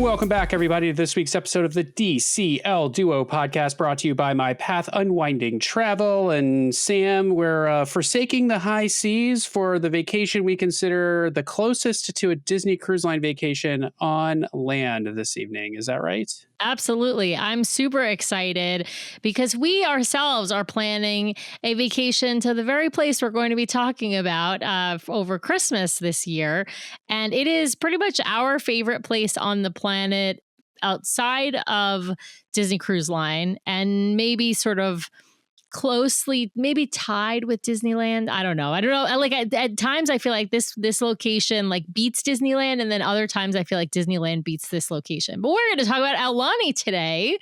Welcome back, everybody, to this week's episode of the DCL Duo podcast, brought to you by My Path Unwinding Travel. And Sam, we're forsaking the high seas for the vacation we consider the closest to a Disney Cruise Line vacation on land this evening. Is that right? Absolutely. I'm super excited because we ourselves are planning a vacation to the very place we're going to be talking about over Christmas this year. And it is pretty much our favorite place on the planet outside of Disney Cruise Line, and maybe sort of closely maybe tied with Disneyland. I don't know. Like at times I feel like this location like beats Disneyland, and then other times I feel like Disneyland beats this location. But we're going to talk about Aulani today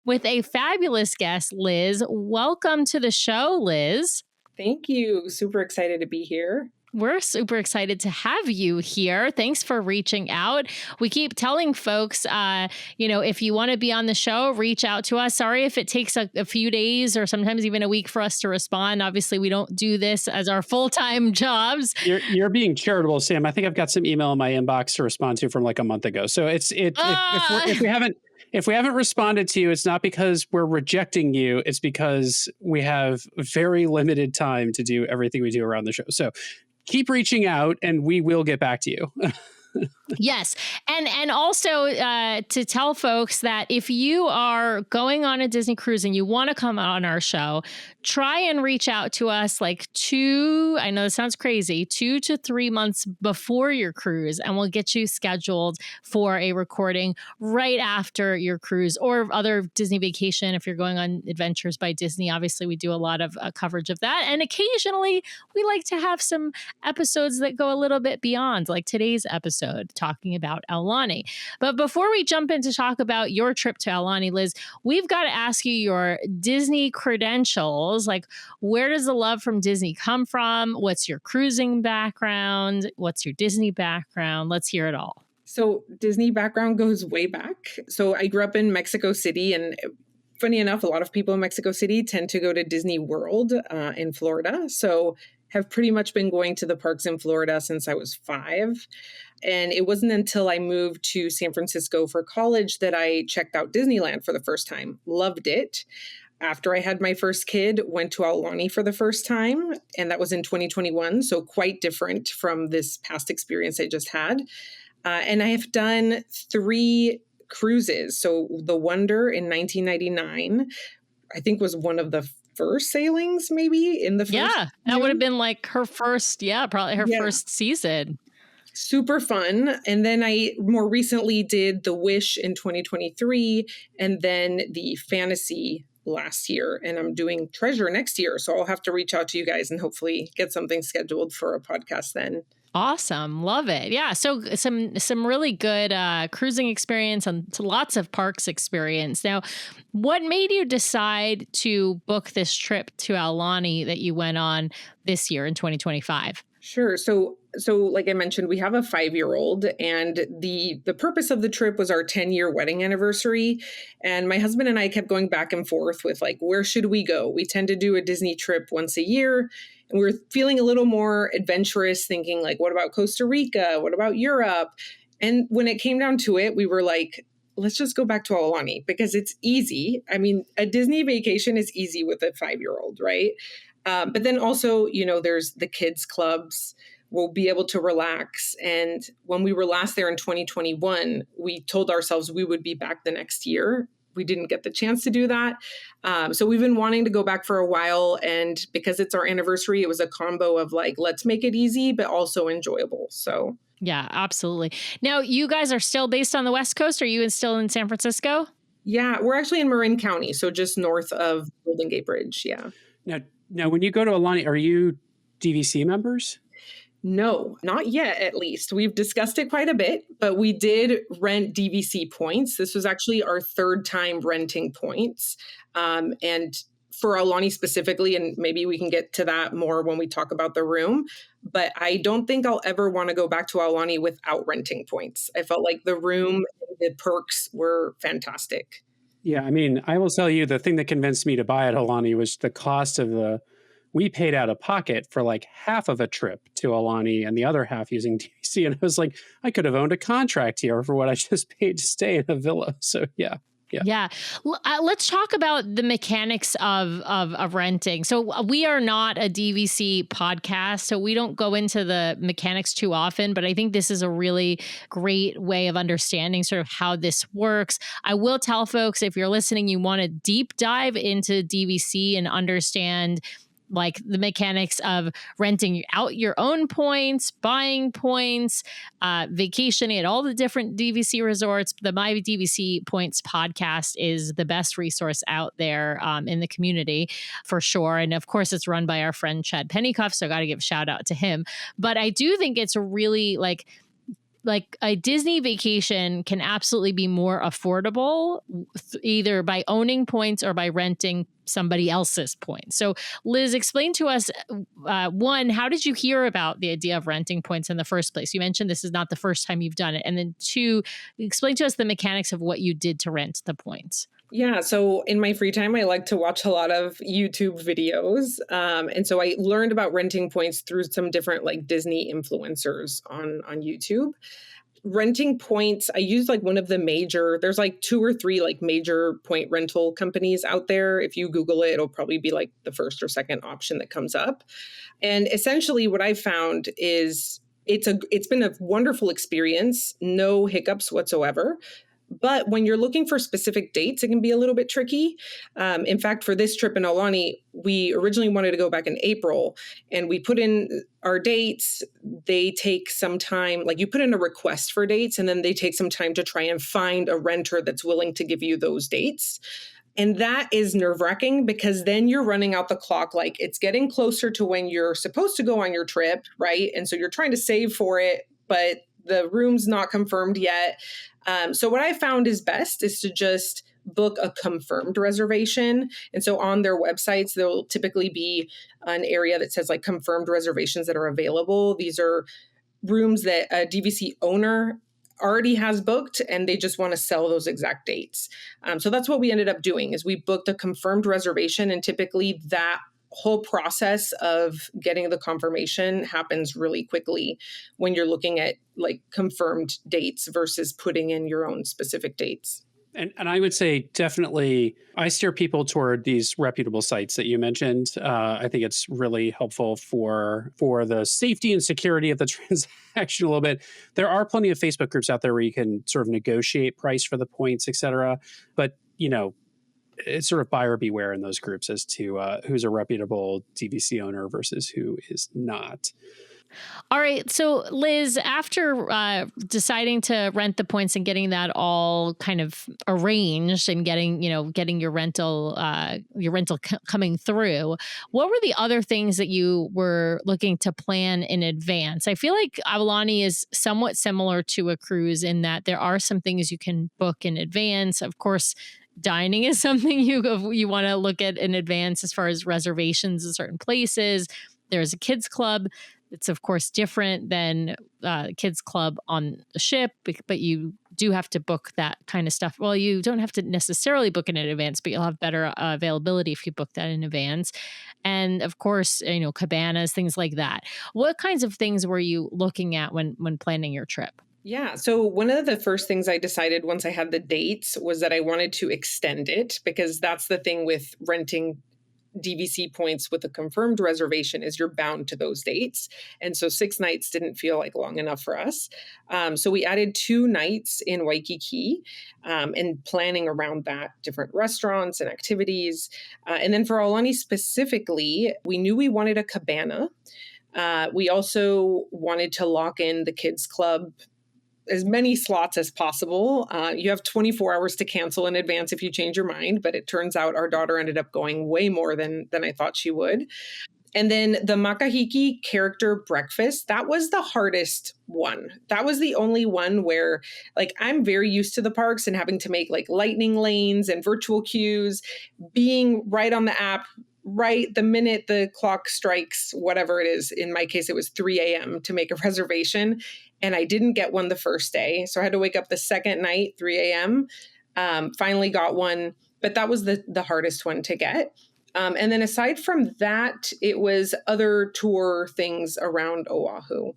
with a fabulous guest, Liz. Welcome to the show, Liz. Thank you. Super excited to be here. We're super excited to have you here. Thanks for reaching out. We keep telling folks, if you want to be on the show, reach out to us. Sorry if it takes a few days or sometimes even a week for us to respond. Obviously, we don't do this as our full-time jobs. You're being charitable, Sam. I think I've got some email in my inbox to respond to from like a month ago. So if we haven't responded to you, it's not because we're rejecting you. It's because we have very limited time to do everything we do around the show. So keep reaching out and we will get back to you. Yes. And also to tell folks that if you are going on a Disney cruise and you want to come on our show, try and reach out to us like I know this sounds crazy, 2 to 3 months before your cruise, and we'll get you scheduled for a recording right after your cruise or other Disney vacation. If you're going on Adventures by Disney, obviously we do a lot of coverage of that. And occasionally we like to have some episodes that go a little bit beyond, like today's episode talking about Aulani. But before we jump in to talk about your trip to Aulani, Liz, we've got to ask you your Disney credentials. Like, where does the love from Disney come from? What's your cruising background? What's your Disney background? Let's hear it all. So Disney background goes way back. So I grew up in Mexico City, and funny enough, a lot of people in Mexico City tend to go to Disney World in Florida. So have pretty much been going to the parks in Florida since I was 5. And it wasn't until I moved to San Francisco for college that I checked out Disneyland for the first time. Loved it. After I had my first kid, went to Aulani for the first time, and that was in 2021. So quite different from this past experience I just had. And I have done 3 cruises. So the Wonder in 1999, I think was one of the first sailings maybe in the first. Yeah, that would have been like her first, probably her first season. Super fun. And then I more recently did the Wish in 2023 and then the Fantasy last year. And I'm doing Treasure next year. So I'll have to reach out to you guys and hopefully get something scheduled for a podcast then. Awesome. Love it. Yeah. So some really good cruising experience and lots of parks experience. Now, what made you decide to book this trip to Aulani that you went on this year in 2025? Sure. So like I mentioned, we have a 5-year-old, and the purpose of the trip was our 10-year wedding anniversary. And my husband and I kept going back and forth with like, where should we go? We tend to do a Disney trip once a year, and we're feeling a little more adventurous, thinking like, what about Costa Rica? What about Europe? And when it came down to it, we were like, let's just go back to Aulani because it's easy. I mean, a Disney vacation is easy with a 5-year-old, right? But then also, there's the kids clubs. We'll be able to relax. And when we were last there in 2021, we told ourselves we would be back the next year. We didn't get the chance to do that. So we've been wanting to go back for a while. And because it's our anniversary, it was a combo of like, let's make it easy, but also enjoyable. So yeah, absolutely. Now, you guys are still based on the West Coast. Are you still in San Francisco? Yeah, we're actually in Marin County. So just north of Golden Gate Bridge. Yeah. Now, when you go to Aulani, are you DVC members? No, not yet, at least. We've discussed it quite a bit, but we did rent DVC points. This was actually our 3rd time renting points. And for Aulani specifically, and maybe we can get to that more when we talk about the room, but I don't think I'll ever want to go back to Aulani without renting points. I felt like the room, the perks were fantastic. Yeah, I mean, I will tell you the thing that convinced me to buy at Aulani was the cost of we paid out of pocket for like half of a trip to Aulani and the other half using DVC. And I was like, I could have owned a contract here for what I just paid to stay in a villa. So yeah. Yeah. Let's talk about the mechanics of renting. So we are not a DVC podcast, so we don't go into the mechanics too often, but I think this is a really great way of understanding sort of how this works. I will tell folks, if you're listening, you want to deep dive into DVC and understand like the mechanics of renting out your own points, buying points, vacationing at all the different DVC resorts. The My DVC Points podcast is the best resource out there in the community for sure. And of course, it's run by our friend Chad Pennycuff, so I got to give a shout out to him. But I do think it's really like a Disney vacation can absolutely be more affordable either by owning points or by renting somebody else's points. So Liz, explain to us, one, how did you hear about the idea of renting points in the first place? You mentioned this is not the first time you've done it. And then two, explain to us the mechanics of what you did to rent the points. Yeah. So in my free time, I like to watch a lot of YouTube videos. And so I learned about renting points through some different like Disney influencers on YouTube. Renting points, I used like one of the there's like 2 or 3 like major point rental companies out there. If you Google it, it'll probably be like the first or second option that comes up. And essentially what I found is it's been a wonderful experience, no hiccups whatsoever. But when you're looking for specific dates, it can be a little bit tricky. In fact, for this trip in Aulani, we originally wanted to go back in April and we put in our dates. They take some time, like you put in a request for dates and then they take some time to try and find a renter that's willing to give you those dates. And that is nerve-wracking because then you're running out the clock. Like it's getting closer to when you're supposed to go on your trip, right? And so you're trying to save for it, but the room's not confirmed yet. So what I found is best is to just book a confirmed reservation. And so on their websites, there will typically be an area that says like confirmed reservations that are available. These are rooms that a DVC owner already has booked and they just want to sell those exact dates. So that's what we ended up doing is we booked a confirmed reservation, and typically that whole process of getting the confirmation happens really quickly when you're looking at like confirmed dates versus putting in your own specific dates. And I would say definitely I steer people toward these reputable sites that you mentioned. I think it's really helpful for the safety and security of the transaction a little bit. There are plenty of Facebook groups out there where you can sort of negotiate price for the points, et cetera. But, you know, it's sort of buyer beware in those groups as to who's a reputable DVC owner versus who is not. All right. So Liz, after deciding to rent the points and getting that all kind of arranged and getting your rental coming through, what were the other things that you were looking to plan in advance? I feel like Aulani is somewhat similar to a cruise in that there are some things you can book in advance. Of course, dining is something you want to look at in advance as far as reservations in certain places. There's a kids club. It's, of course, different than kids club on the ship, but you do have to book that kind of stuff. Well, you don't have to necessarily book it in advance, but you'll have better availability if you book that in advance. And, of course, cabanas, things like that. What kinds of things were you looking at when planning your trip? Yeah. So one of the first things I decided once I had the dates was that I wanted to extend it, because that's the thing with renting DVC points with a confirmed reservation is you're bound to those dates. And so 6 nights didn't feel like long enough for us. So we added 2 nights in Waikiki and planning around that, different restaurants and activities. And then for Aulani specifically, we knew we wanted a cabana. We also wanted to lock in the kids club as many slots as possible. You have 24 hours to cancel in advance if you change your mind, but it turns out our daughter ended up going way more than I thought she would. And then the Makahiki character breakfast, that was the hardest one. That was the only one where, like, I'm very used to the parks and having to make like lightning lanes and virtual queues, being right on the app, right the minute the clock strikes, whatever it is. In my case, it was 3 a.m. to make a reservation. And I didn't get one the first day. So I had to wake up the second night, 3 a.m. Finally got one, but that was the hardest one to get. And then aside from that, it was other tour things around Oahu,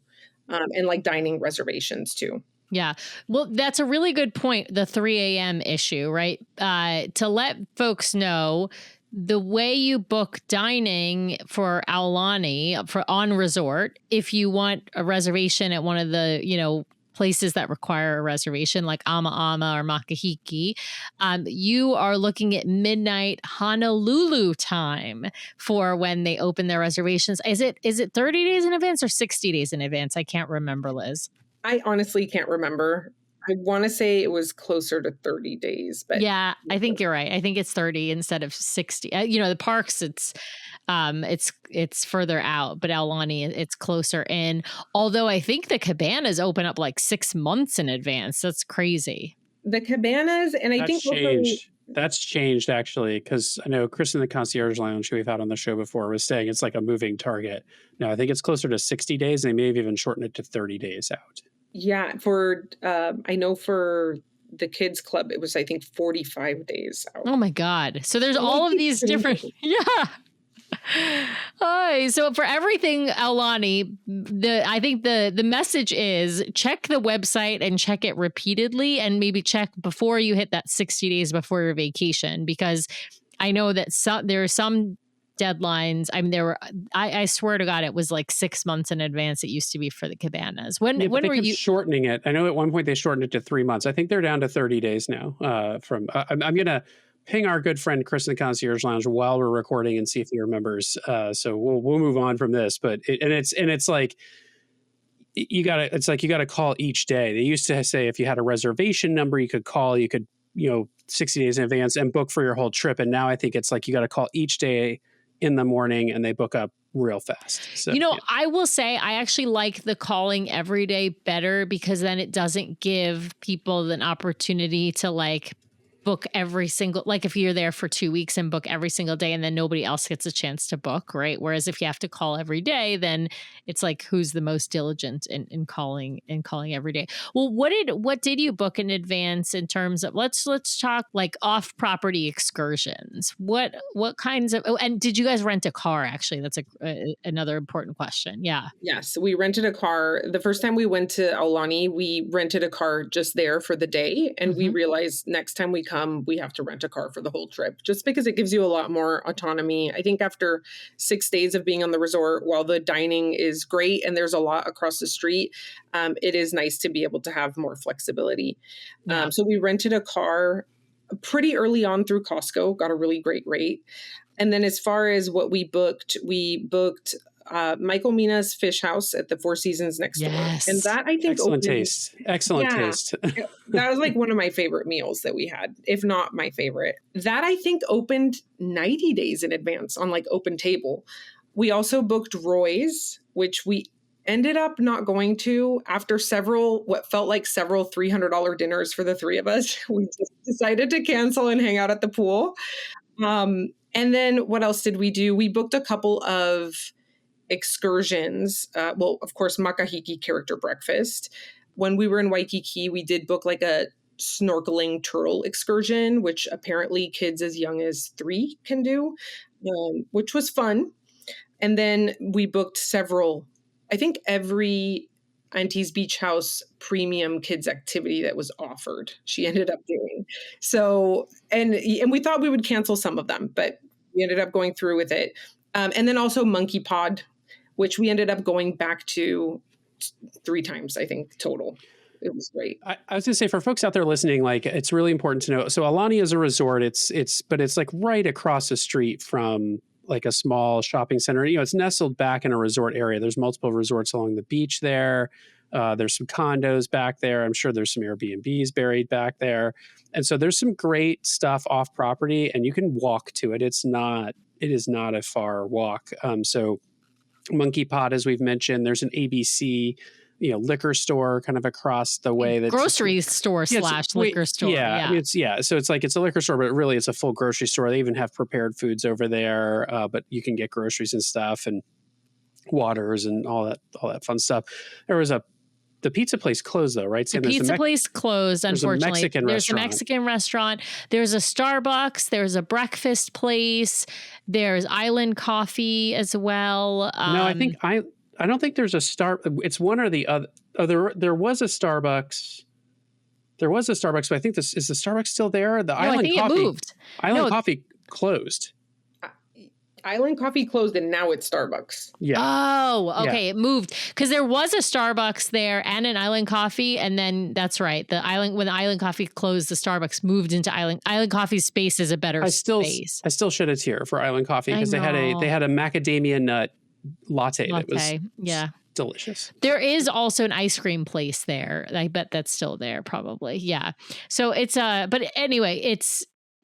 and like dining reservations too. Yeah. Well, that's a really good point. The 3 a.m. issue, right? To let folks know, the way you book dining for Aulani for on resort, if you want a reservation at one of the, places that require a reservation like Ama Ama or Makahiki, you are looking at midnight Honolulu time for when they open their reservations. Is it 30 days in advance or 60 days in advance? I can't remember, Liz. I honestly can't remember. I want to say it was closer to 30 days, but yeah, I think you're right. I think it's 30 instead of 60. The parks, it's further out, but Aulani, it's closer in. Although I think the cabanas open up like 6 months in advance. That's crazy. The cabanas, and I think changed. That's changed actually, because I know Chris in the Concierge Lounge, who we've had on the show before, was saying it's like a moving target. No, I think it's closer to 60 days. They may have even shortened it to 30 days out. Yeah, I know for the kids club, it was, I think, 45 days out. Oh my God. So there's all of these different, yeah. Hi. So for everything Aulani, I think the message is check the website and check it repeatedly, and maybe check before you hit that 60 days before your vacation, because I know that there are some deadlines. I mean, I swear to God, it was like 6 months in advance. It used to be for the cabanas. When they were kept you shortening it? I know at one point they shortened it to 3 months. I think they're down to 30 days now. I'm going to ping our good friend Chris in the Concierge Lounge while we're recording and see if he remembers. So we'll move on from this. But it's like you gotta call each day. They used to say if you had a reservation number, you could call. You could 60 days in advance and book for your whole trip. And now I think it's like you got to call each day in the morning, and they book up real fast. So, I will say I actually like the calling every day better, because then it doesn't give people an opportunity to like book every single, like if you're there for 2 weeks and book every single day and then nobody else gets a chance to book, right? Whereas if you have to call every day, then it's like who's the most diligent in calling every day. Well, what did you book in advance in terms of, let's talk like off property excursions. What kinds of, and did you guys rent a car? Actually, that's another important question. Yeah. Yes, we rented a car. The first time we went to Aulani, we rented a car just there for the day. And we realized next time we come, we have to rent a car for the whole trip, just because it gives you a lot more autonomy. I think after 6 days of being on the resort, while the dining is great and there's a lot across the street, it is nice to be able to have more flexibility. Yeah. So we rented a car pretty early on through Costco, got a really great rate. And then as far as what we booked Michael Mina's Fish House at the Four Seasons next door. And that, I think, excellent taste. That was like one of my favorite meals that we had, if not my favorite. That, I think, opened 90 days in advance on like Open Table. We also booked Roy's, which we ended up not going to after what felt like several $300 dinners for the three of us. We just decided to cancel and hang out at the pool. And then what else did we do? We booked a couple of excursions. Of course, Makahiki character breakfast. When we were in Waikiki, we did book like a snorkeling turtle excursion, which apparently kids as young as 3 can do, which was fun. And then we booked several, I think every Auntie's Beach House premium kids activity that was offered, she ended up doing. So, and we thought we would cancel some of them, but we ended up going through with it. And then also Monkeypod, which we ended up going back to 3 times, I think, total. It was great. I was going to say, for folks out there listening, like, it's really important to know. So Aulani is a resort. But it's like right across the street from like a small shopping center. It's nestled back in a resort area. There's multiple resorts along the beach there. There's some condos back there. I'm sure there's some Airbnbs buried back there. And so there's some great stuff off property, and you can walk to it. It's not not a far walk. So Monkeypod, as we've mentioned, there's an ABC, liquor store kind of across the way. That's grocery store slash liquor store. Yeah. I mean, so it's like, it's a liquor store, but really it's a full grocery store. They even have prepared foods over there, but you can get groceries and stuff and waters and all that fun stuff. The pizza place closed though, right? The pizza place closed, unfortunately. There's a Mexican restaurant. There's a Starbucks. There's a breakfast place. There's Island Coffee as well. No, I don't think there's it's one or the other. Oh, there was a Starbucks. There was a Starbucks, but I think is the Starbucks still there? I think it moved. Island Coffee closed. Island Coffee closed and now it's Starbucks. Yeah. Oh, okay. Yeah. It moved because there was a Starbucks there and an Island Coffee. And then that's right. When the Island Coffee closed, the Starbucks moved into Island Coffee's space is a better space. I still shed a tear for Island Coffee because they had a macadamia nut latte that was delicious. There is also an ice cream place there. I bet that's still there probably. Yeah. So it's but anyway,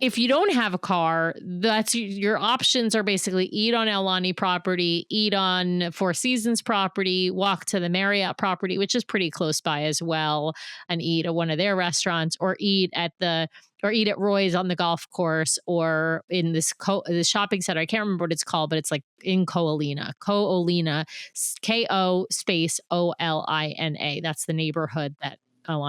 if you don't have a car, that's your options are basically eat on Aulani property, eat on Four Seasons property, walk to the Marriott property, which is pretty close by as well, and eat at one of their restaurants, or eat at Roy's on the golf course, or in this shopping center. I can't remember what it's called, but it's like in Ko'olina, KO space OLINA. That's the neighborhood that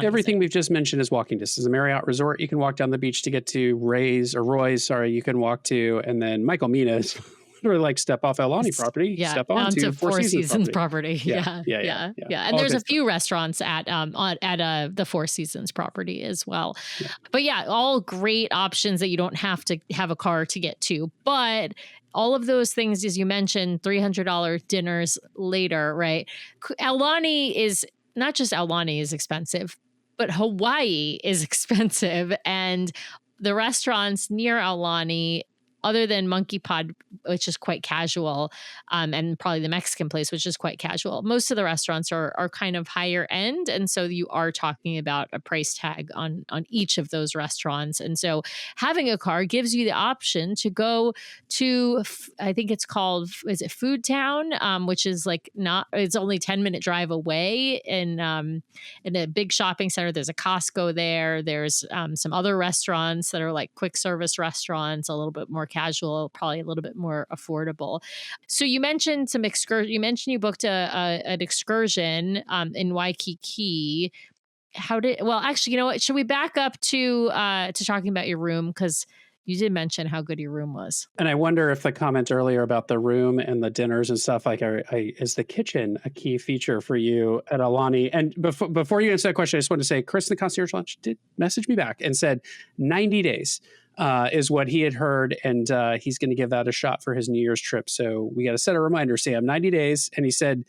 everything we've just mentioned is walking distance. A Marriott resort, you can walk down the beach to get to Roy's, you can walk to, and then Michael Mina is literally like step off Aulani property, step onto Four Seasons property. Yeah. And there's a few restaurants at the Four Seasons property as well. Yeah. But yeah, all great options that you don't have to have a car to get to. But all of those things, as you mentioned, $300 dinners later, right? Aulani is not just Aulani is expensive, but Hawaii is expensive. And the restaurants near Aulani, other than Monkeypod, which is quite casual, and probably the Mexican place, which is quite casual, most of the restaurants are kind of higher end. And so you are talking about a price tag on each of those restaurants. And so having a car gives you the option to go to, I think it's called, is it Food Town? Which is like it's only 10-minute drive away in a big shopping center. There's a Costco there. There's some other restaurants that are like quick service restaurants, a little bit more casual, probably a little bit more affordable. So you mentioned some excursion. You mentioned you booked an excursion in Waikiki. Actually, you know what? Should we back up to talking about your room? Because you did mention how good your room was. And I wonder if the comment earlier about the room and the dinners and stuff, like, is the kitchen a key feature for you at Aulani? And before you answer that question, I just want to say, Chris in the Concierge Lounge did message me back and said 90 days. Is what he had heard, and he's going to give that a shot for his New Year's trip. So we got to set a reminder, Sam, 90 days. And he said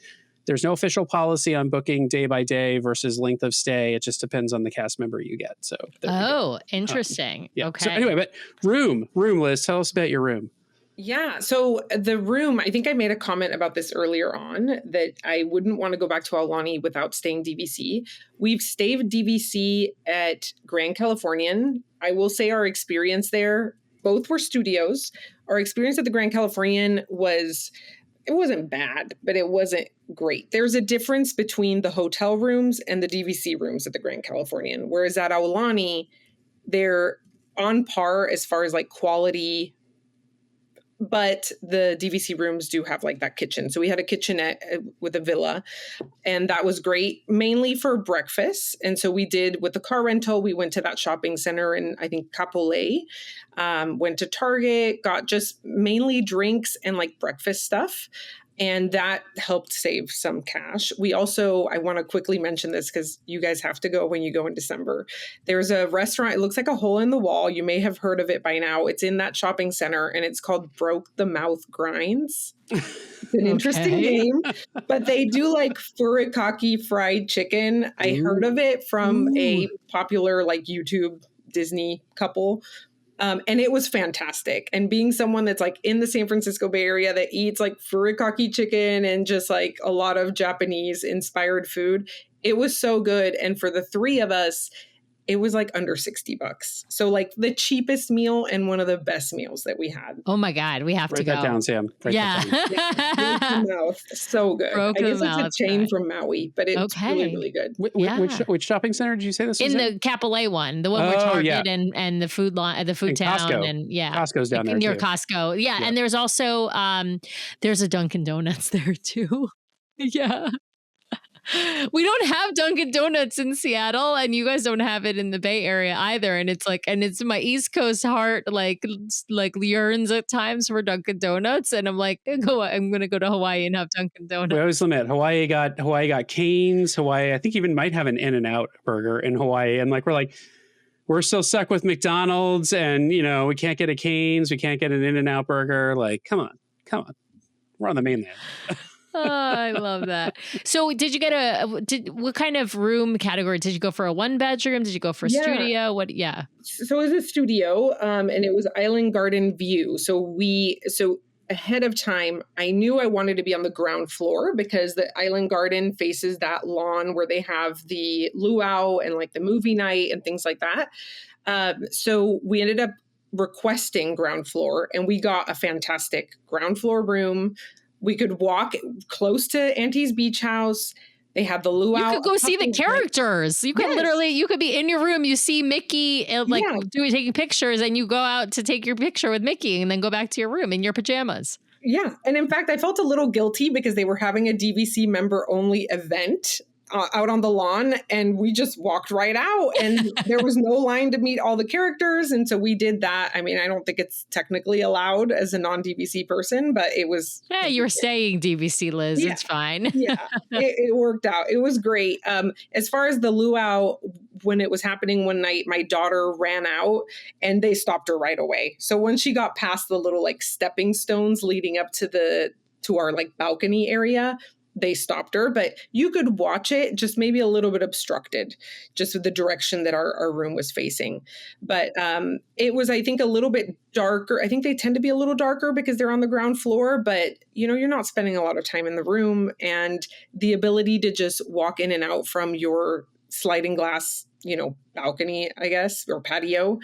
there's no official policy on booking day by day versus length of stay. It just depends on the cast member you get. So interesting. Yeah. Okay. So anyway, but room, Liz, tell us about your room. Yeah. So the room, I think I made a comment about this earlier on, that I wouldn't want to go back to Aulani without staying DVC. We've stayed DVC at Grand Californian. I will say our experience there, both were studios. Our experience at the Grand Californian it wasn't bad, but it wasn't great. There's a difference between the hotel rooms and the DVC rooms at the Grand Californian. Whereas at Aulani, they're on par as far as like quality, but the DVC rooms do have like that kitchen. So we had a kitchenette with a villa, and that was great, mainly for breakfast. And so we did with the car rental, we went to that shopping center in, I think, Kapolei, went to Target, got just mainly drinks and like breakfast stuff. And that helped save some cash. We also, I want to quickly mention this because you guys have to go when you go in December. There's a restaurant, it looks like a hole in the wall. You may have heard of it by now. It's in that shopping center, and it's called Broke the Mouth Grinds. It's an interesting name, but they do like furikake fried chicken. I heard of it from a popular like YouTube Disney couple. And it was fantastic. And being someone that's like in the San Francisco Bay Area that eats like furikake chicken and just like a lot of Japanese inspired food, it was so good. And for the three of us, it was like under $60. So like the cheapest meal and one of the best meals that we had. Oh my God, we have to go. Write that down, Sam. Write that down. Mouth. So good. Broke I guess the it's mouth, a chain right. from Maui, but it's really, really good. Which shopping center did you say this was in the Capolay one, the one where Target and the food line, the food and town, Costco. and Costco's down there near too. Costco. Yeah, and there's also there's a Dunkin' Donuts there too. Yeah. We don't have Dunkin' Donuts in Seattle, and you guys don't have it in the Bay Area either. And it's my East Coast heart like yearns at times for Dunkin' Donuts, and I'm like, I'm gonna go to Hawaii and have Dunkin' Donuts. We always limit. Hawaii got Cane's. Hawaii, I think, even might have an In-N-Out burger in Hawaii, and we're still stuck with McDonald's, and we can't get a Cane's, we can't get an In-N-Out burger. Like, come on, we're on the mainland. Oh, I love that. So did you get what kind of room category? Did you go for a 1-bedroom? Did you go for a studio? What? Yeah. So it was a studio, and it was Island Garden View. So ahead of time, I knew I wanted to be on the ground floor because the Island Garden faces that lawn where they have the luau and like the movie night and things like that. So we ended up requesting ground floor, and we got a fantastic ground floor room. We could walk close to Auntie's beach house. They have the luau. You could go see the characters. You could you could be in your room. You see Mickey taking pictures, and you go out to take your picture with Mickey and then go back to your room in your pajamas. Yeah. And in fact, I felt a little guilty because they were having a DVC member only event out on the lawn, and we just walked right out, and there was no line to meet all the characters. And so we did that. I mean, I don't think it's technically allowed as a non-DVC person, but it was. Yeah, you were staying DVC, Liz. Yeah. It's fine. Yeah, it worked out. It was great. As far as the luau, when it was happening one night, my daughter ran out and they stopped her right away. So when she got past the little like stepping stones leading up to our like balcony area, they stopped her, but you could watch it just maybe a little bit obstructed just with the direction that our room was facing. But it was, I think, a little bit darker. I think they tend to be a little darker because they're on the ground floor, but you're not spending a lot of time in the room, and the ability to just walk in and out from your sliding glass, balcony, I guess, or patio,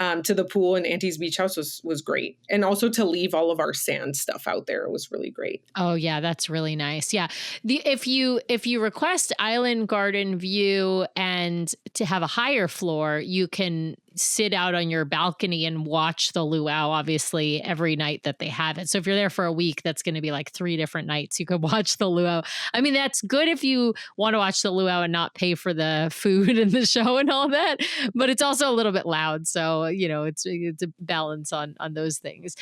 to the pool and Auntie's beach house was great. And also to leave all of our sand stuff out there was really great. Oh yeah, that's really nice. Yeah. If you request Island Garden View and to have a higher floor, you can sit out on your balcony and watch the luau, obviously, every night that they have it. So if you're there for a week, that's going to be like 3 different nights you could watch the luau. I mean, that's good if you want to watch the luau and not pay for the food and the show and all that, but it's also a little bit loud. So, it's a balance on those things.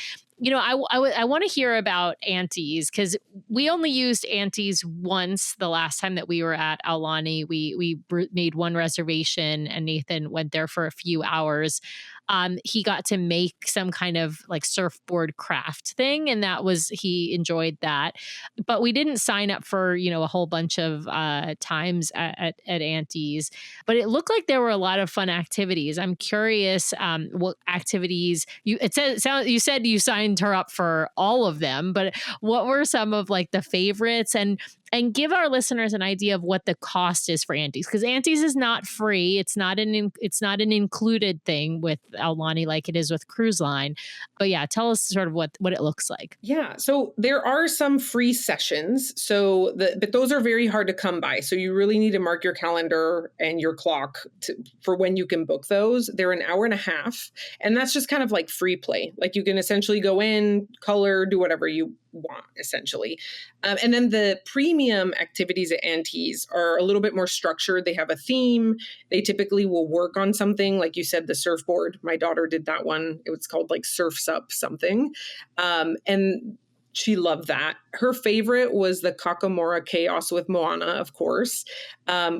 I want to hear about Auntie's because we only used Auntie's once the last time that we were at Aulani. We made one reservation and Nathan went there for a few hours. He got to make some kind of like surfboard craft thing, and he enjoyed that. But we didn't sign up for, a whole bunch of times at Auntie's. But it looked like there were a lot of fun activities. I'm curious what activities you said you signed her up for all of them, but what were some of like the favorites, and give our listeners an idea of what the cost is for Auntie's, because Auntie's is not free. It's not an included thing with Aulani like it is with Cruise Line. But yeah, tell us sort of what it looks like. Yeah, so there are some free sessions, but those are very hard to come by. So you really need to mark your calendar and your clock for when you can book those. They're an hour and a half, and that's just kind of like free play. Like you can essentially go in, color, do whatever you want, essentially. And then the premium activities at Auntie's are a little bit more structured. They have a theme. They typically will work on something. Like you said, the surfboard. My daughter did that one. It was called like Surfs Up something. And she loved that. Her favorite was the Kakamora Chaos with Moana, of course.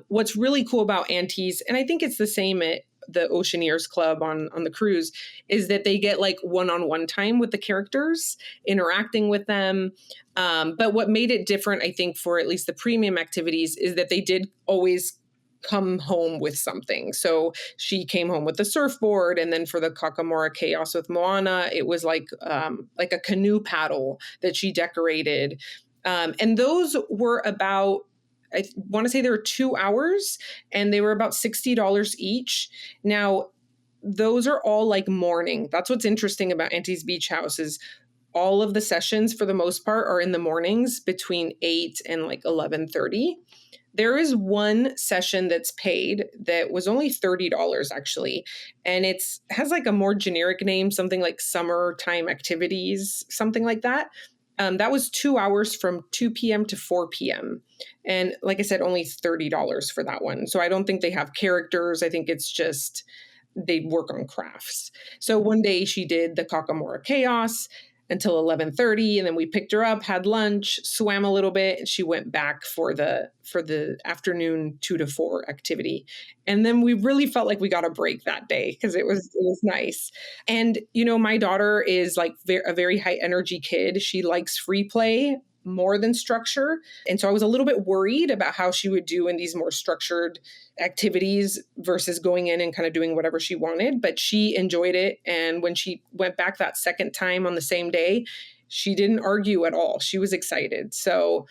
What's really cool about Auntie's, and I think it's the same at the Oceaneers Club on the cruise, is that they get like one-on-one time with the characters, interacting with them. But what made it different, I think, for at least the premium activities is that they did always come home with something. So she came home with the surfboard, and then for the Kakamora Chaos with Moana, it was like a canoe paddle that she decorated. And those were about I want to say there were 2 hours, and they were about $60 each. Now, those are all like morning. That's what's interesting about Auntie's Beach House is all of the sessions for the most part are in the mornings between 8 and like 11:30. There is one session that's paid that was only $30 actually. And it's has like a more generic name, something like summertime activities, something like that. That was 2 hours from 2 p.m. to 4 p.m. And like I said, only $30 for that one. So I don't think they have characters. I think it's just they work on crafts. So one day she did the Kakamora Chaos until 11:30, and then we picked her up, had lunch, swam a little bit, and she went back for the afternoon 2 to 4 activity. And then we really felt like we got a break that day because it was nice. And you know, my daughter is like a very high energy kid. She likes free play more than structure. And so I was a little bit worried about how she would do in these more structured activities versus going in and kind of doing whatever she wanted. But she enjoyed it. And when she went back that second time on the same day, she didn't argue at all. She was excited. So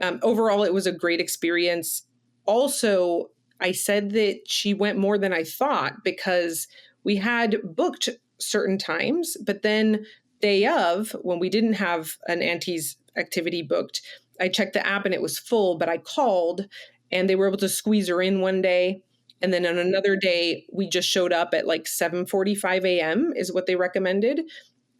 overall, it was a great experience. Also, I said that she went more than I thought because we had booked certain times, but then day of, when we didn't have an Auntie's activity booked, I checked the app and it was full, but I called and they were able to squeeze her in one day. And then on another day, we just showed up at like 7:45 a.m. is what they recommended.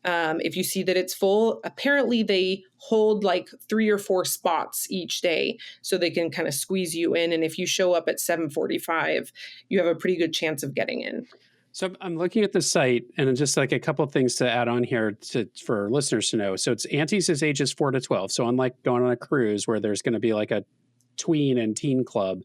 If you see that it's full, apparently they hold like 3 or 4 spots each day so they can kind of squeeze you in. And if you show up at 7:45, you have a pretty good chance of getting in. So I'm looking at the site, and just like a couple of things to add on here for listeners to know. So it's Auntie's is ages 4 to 12. So unlike going on a cruise where there's going to be like a tween and teen club,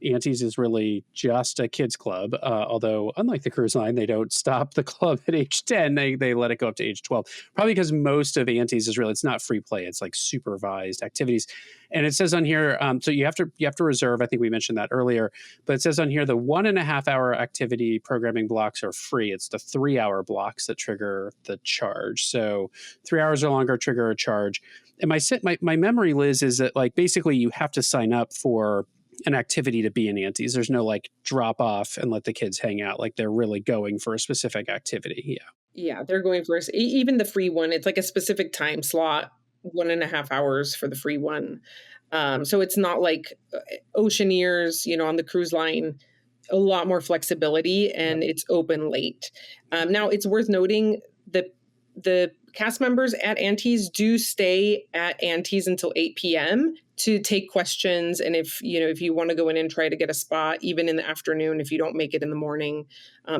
Auntie's is really just a kids club. Although unlike the cruise line, they don't stop the club at age 10. They let it go up to age 12, probably because most of Auntie's is really, it's not free play. It's like supervised activities. And it says on here, so you have to reserve. I think we mentioned that earlier, but it says on here, the 1.5 hour activity programming blocks are free. It's the 3 hour blocks that trigger the charge. So 3 hours or longer trigger a charge. And my memory, Liz, is that like, basically you have to sign up for an activity to be in Auntie's. There's no like drop off and let the kids hang out. Like they're really going for a specific activity. Yeah, they're going for even the free one. It's like a specific time slot, 1.5 hours for the free one. So it's not like Oceaneers, on the cruise line, a lot more flexibility, and it's open late. Now it's worth noting that the cast members at Auntie's do stay at Auntie's until 8 p.m. to take questions. And if you want to go in and try to get a spot, even in the afternoon, if you don't make it in the morning,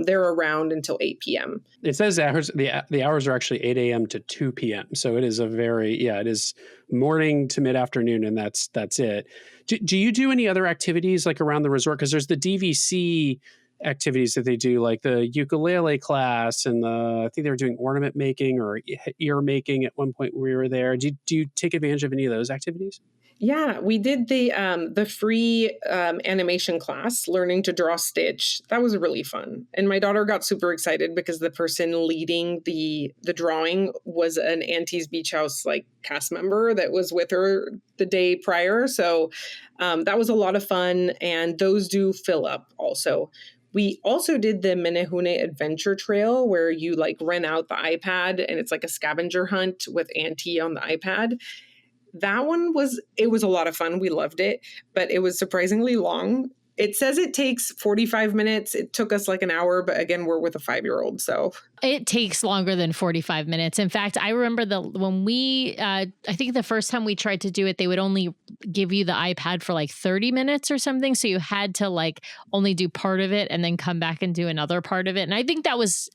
they're around until 8 p.m. It says the hours are actually 8 a.m. to 2 p.m. So it is it is morning to mid-afternoon, and that's it. Do you do any other activities like around the resort? Because there's the DVC activities that they do, like the ukulele class, and I think they were doing ornament making or ear making at one point when we were there. Do you take advantage of any of those activities? Yeah, we did the free animation class, learning to draw stitch. That was really fun. And my daughter got super excited because the person leading the drawing was an Auntie's Beach House like cast member that was with her the day prior. So that was a lot of fun. And those do fill up also. We also did the Menehune Adventure Trail where you like rent out the iPad and it's like a scavenger hunt with Auntie on the iPad. That one was a lot of fun. We loved it, but it was surprisingly long. It says it takes 45 minutes. It took us like an hour, but again, we're with a 5-year-old, so. It takes longer than 45 minutes. In fact, I remember when we, I think the first time we tried to do it, they would only give you the iPad for like 30 minutes or something. So you had to like only do part of it and then come back and do another part of it. And I think that was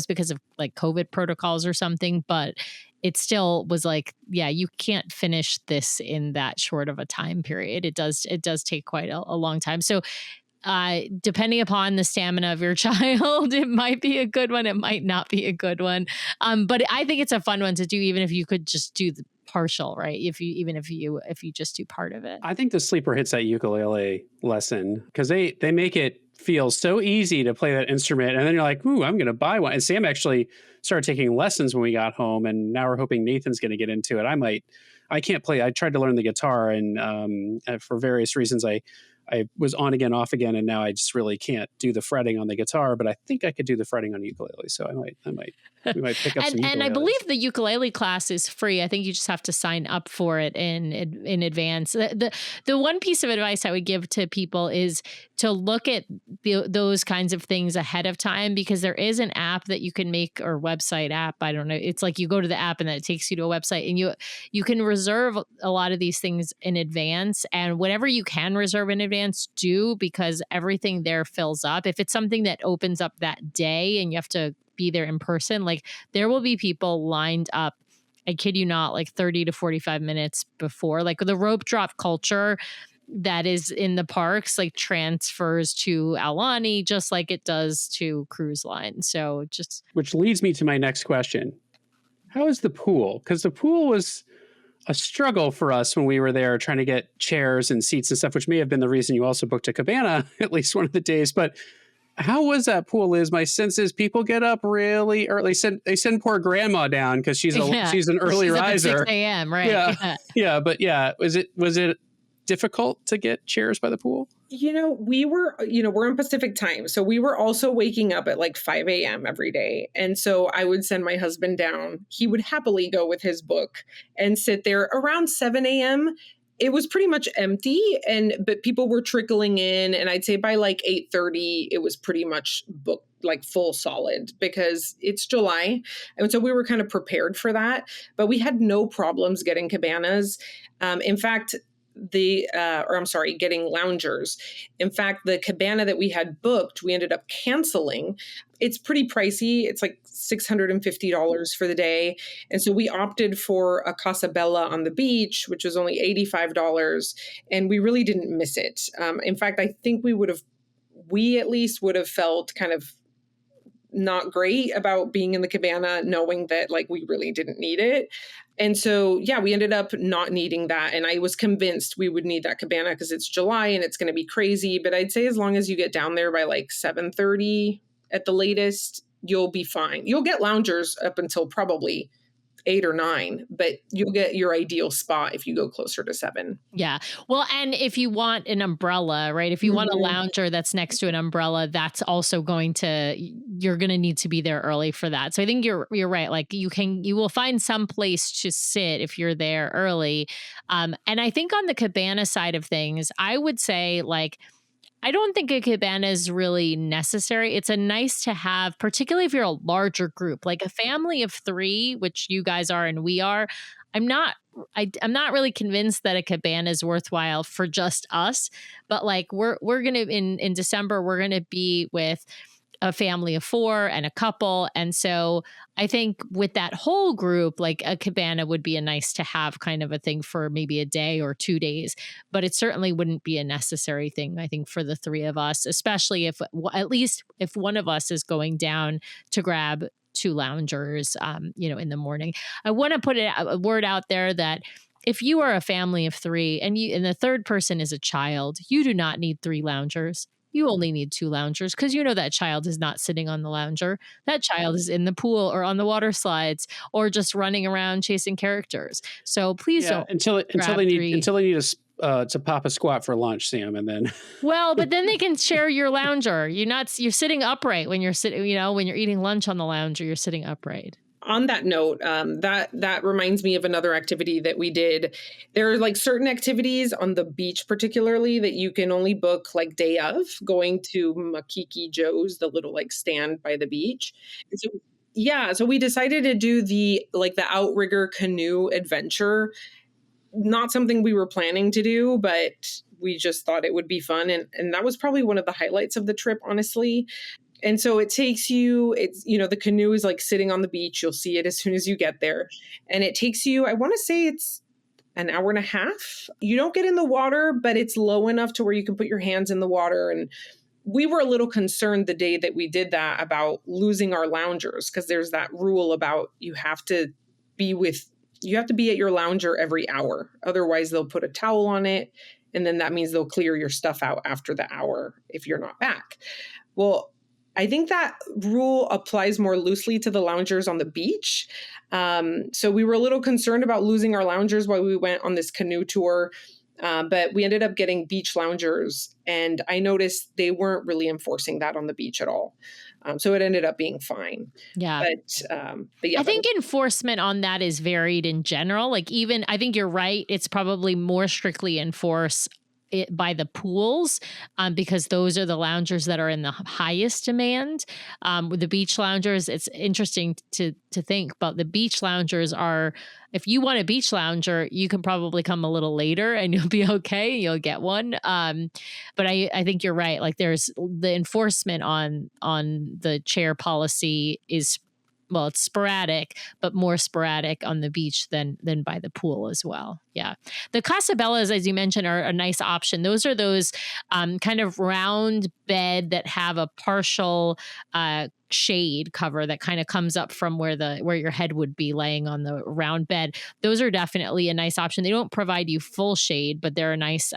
because of like COVID protocols or something, but it still was like, yeah, you can't finish this in that short of a time period. It does take quite a long time. So depending upon the stamina of your child, it might be a good one. It might not be a good one. But I think it's a fun one to do, even if you could just do the partial, right? If you just do part of it. I think the sleeper hits that ukulele lesson because they make it feel so easy to play that instrument. And then you're like, ooh, I'm going to buy one. And Sam actually started taking lessons when we got home. And now we're hoping Nathan's going to get into it. I I can't play. I tried to learn the guitar, and for various reasons, I was on again, off again, and now I just really can't do the fretting on the guitar. But I think I could do the fretting on ukulele, so we might pick up some ukuleles. And I believe the ukulele class is free. I think you just have to sign up for it in advance. The one piece of advice I would give to people is to look at those kinds of things ahead of time, because there is an app that you can make, or website app. I don't know. It's like you go to the app and then it takes you to a website, and you can reserve a lot of these things in advance, and whatever you can reserve in advance, do, because everything there fills up. If it's something that opens up that day and you have to be there in person, like there will be people lined up, I kid you not, like 30 to 45 minutes before. Like the rope drop culture that is in the parks like transfers to Aulani just like it does to cruise line. So just, which leads me to my next question. How is the pool? Because the pool was a struggle for us when we were there trying to get chairs and seats and stuff, which may have been the reason you also booked a cabana at least one of the days. But how was that pool, Liz? My sense is people get up really early. They send poor grandma down because she's an early riser. Up at 6 a.m., right? But was it difficult to get chairs by the pool? We're in Pacific time. So we were also waking up at like 5 a.m. every day. And so I would send my husband down. He would happily go with his book and sit there around 7 a.m. It was pretty much empty, but people were trickling in. And I'd say by like 8:30, it was pretty much booked, like full solid, because it's July. And so we were kind of prepared for that, but we had no problems getting cabanas. In fact, getting loungers. In fact, the cabana that we had booked, we ended up canceling. It's pretty pricey. It's like $650 for the day. And so we opted for a Casa Bella on the beach, which was only $85. And we really didn't miss it. In fact, I think we at least would have felt kind of not great about being in the cabana, knowing that like we really didn't need it. And so, we ended up not needing that. And I was convinced we would need that cabana because it's July and it's going to be crazy. But I'd say as long as you get down there by like 7:30 at the latest, you'll be fine. You'll get loungers up until probably 8 or 9, but you'll get your ideal spot if you go closer to 7. Yeah. Well, and if you want an umbrella, right? If you want a lounger that's next to an umbrella, that's also you're going to need to be there early for that. So I think you're right. Like you will find some place to sit if you're there early. And I think on the cabana side of things, I would say like, I don't think a cabana is really necessary. It's a nice to have, particularly if you're a larger group, like a family of 3, which you guys are and we are. I'm not really convinced that a cabana is worthwhile for just us. But like we're gonna in December, we're gonna be with a family of 4 and a couple. And so I think with that whole group, like a cabana would be a nice to have kind of a thing for maybe a day or 2 days, but it certainly wouldn't be a necessary thing, I think, for the 3 of us, especially at least if one of us is going down to grab 2 loungers, in the morning. I want to put a word out there that if you are a family of 3 and the third person is a child, you do not need 3 loungers. You only need 2 loungers because that child is not sitting on the lounger. That child is in the pool or on the water slides or just running around chasing characters. So please don't until they need to pop a squat for lunch, Sam, and then well, but then they can share your lounger. You're sitting upright when you're sitting. When you're eating lunch on the lounger, you're sitting upright. On that note, that reminds me of another activity that we did. There are like certain activities on the beach, particularly that you can only book like day of, going to Makahiki Joe's, the little like stand by the beach. So we decided to do the outrigger canoe adventure. Not something we were planning to do, but we just thought it would be fun. And that was probably one of the highlights of the trip, honestly. And so it takes you, the canoe is like sitting on the beach. You'll see it as soon as you get there. And it takes you, I want to say it's an hour and a half. You don't get in the water, but it's low enough to where you can put your hands in the water. And we were a little concerned the day that we did that about losing our loungers, because there's that rule about you have to be at your lounger every hour. Otherwise, they'll put a towel on it. And then that means they'll clear your stuff out after the hour if you're not back. Well, I think that rule applies more loosely to the loungers on the beach. So we were a little concerned about losing our loungers while we went on this canoe tour. But we ended up getting beach loungers, and I noticed they weren't really enforcing that on the beach at all. So it ended up being fine. Yeah. But yeah, I think enforcement on that is varied in general. Like even, I think you're right. It's probably more strictly enforced by the pools because those are the loungers that are in the highest demand. With the beach loungers, it's interesting to think about the beach loungers are, if you want a beach lounger, you can probably come a little later and you'll be okay. You'll get one. But I think you're right. Like there's the enforcement on the chair policy is, well, it's sporadic, but more sporadic on the beach than by the pool as well. Yeah. The Casa Bellas, as you mentioned, are a nice option. Those are those kind of round bed that have a partial shade cover that kind of comes up from where your head would be laying on the round bed. Those are definitely a nice option. They don't provide you full shade, but they're a nice,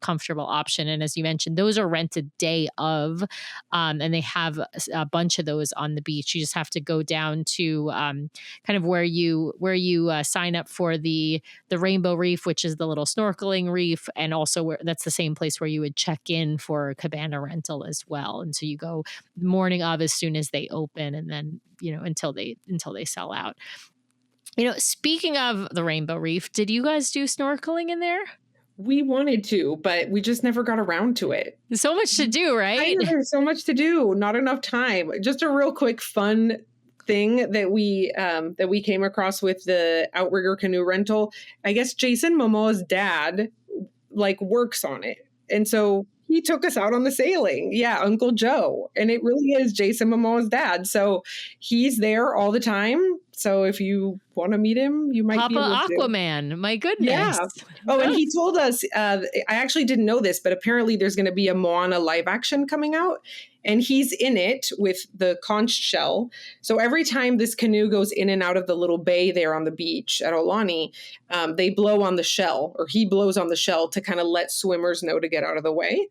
comfortable option. And as you mentioned, those are rented day of, and they have a bunch of those on the beach. You just have to go down to kind of where you sign up for the Rainbow Reef, which is the little snorkeling reef, and also that's the same place where you would check in for cabana rental as well. And so you go morning of as soon as they open, and then until they sell out. Speaking of the Rainbow Reef, did you guys do snorkeling in there? We wanted to, but we just never got around to it. There's so much to do, right? I know, there's so much to do, not enough time. Just a real quick fun thing that we came across with the outrigger canoe rental. I guess Jason Momoa's dad works on it, and so he took us out on the sailing. Yeah, Uncle Joe. And it really is Jason Momoa's dad. So he's there all the time. So if you want to meet him, you might Papa be able to. Aquaman. My goodness. Yeah. Oh, and he told us, I actually didn't know this, but apparently there's going to be a Moana live action coming out. And he's in it with the conch shell. So every time this canoe goes in and out of the little bay there on the beach at Aulani, they blow on the shell, or he blows on the shell to kind of let swimmers know to get out of the way.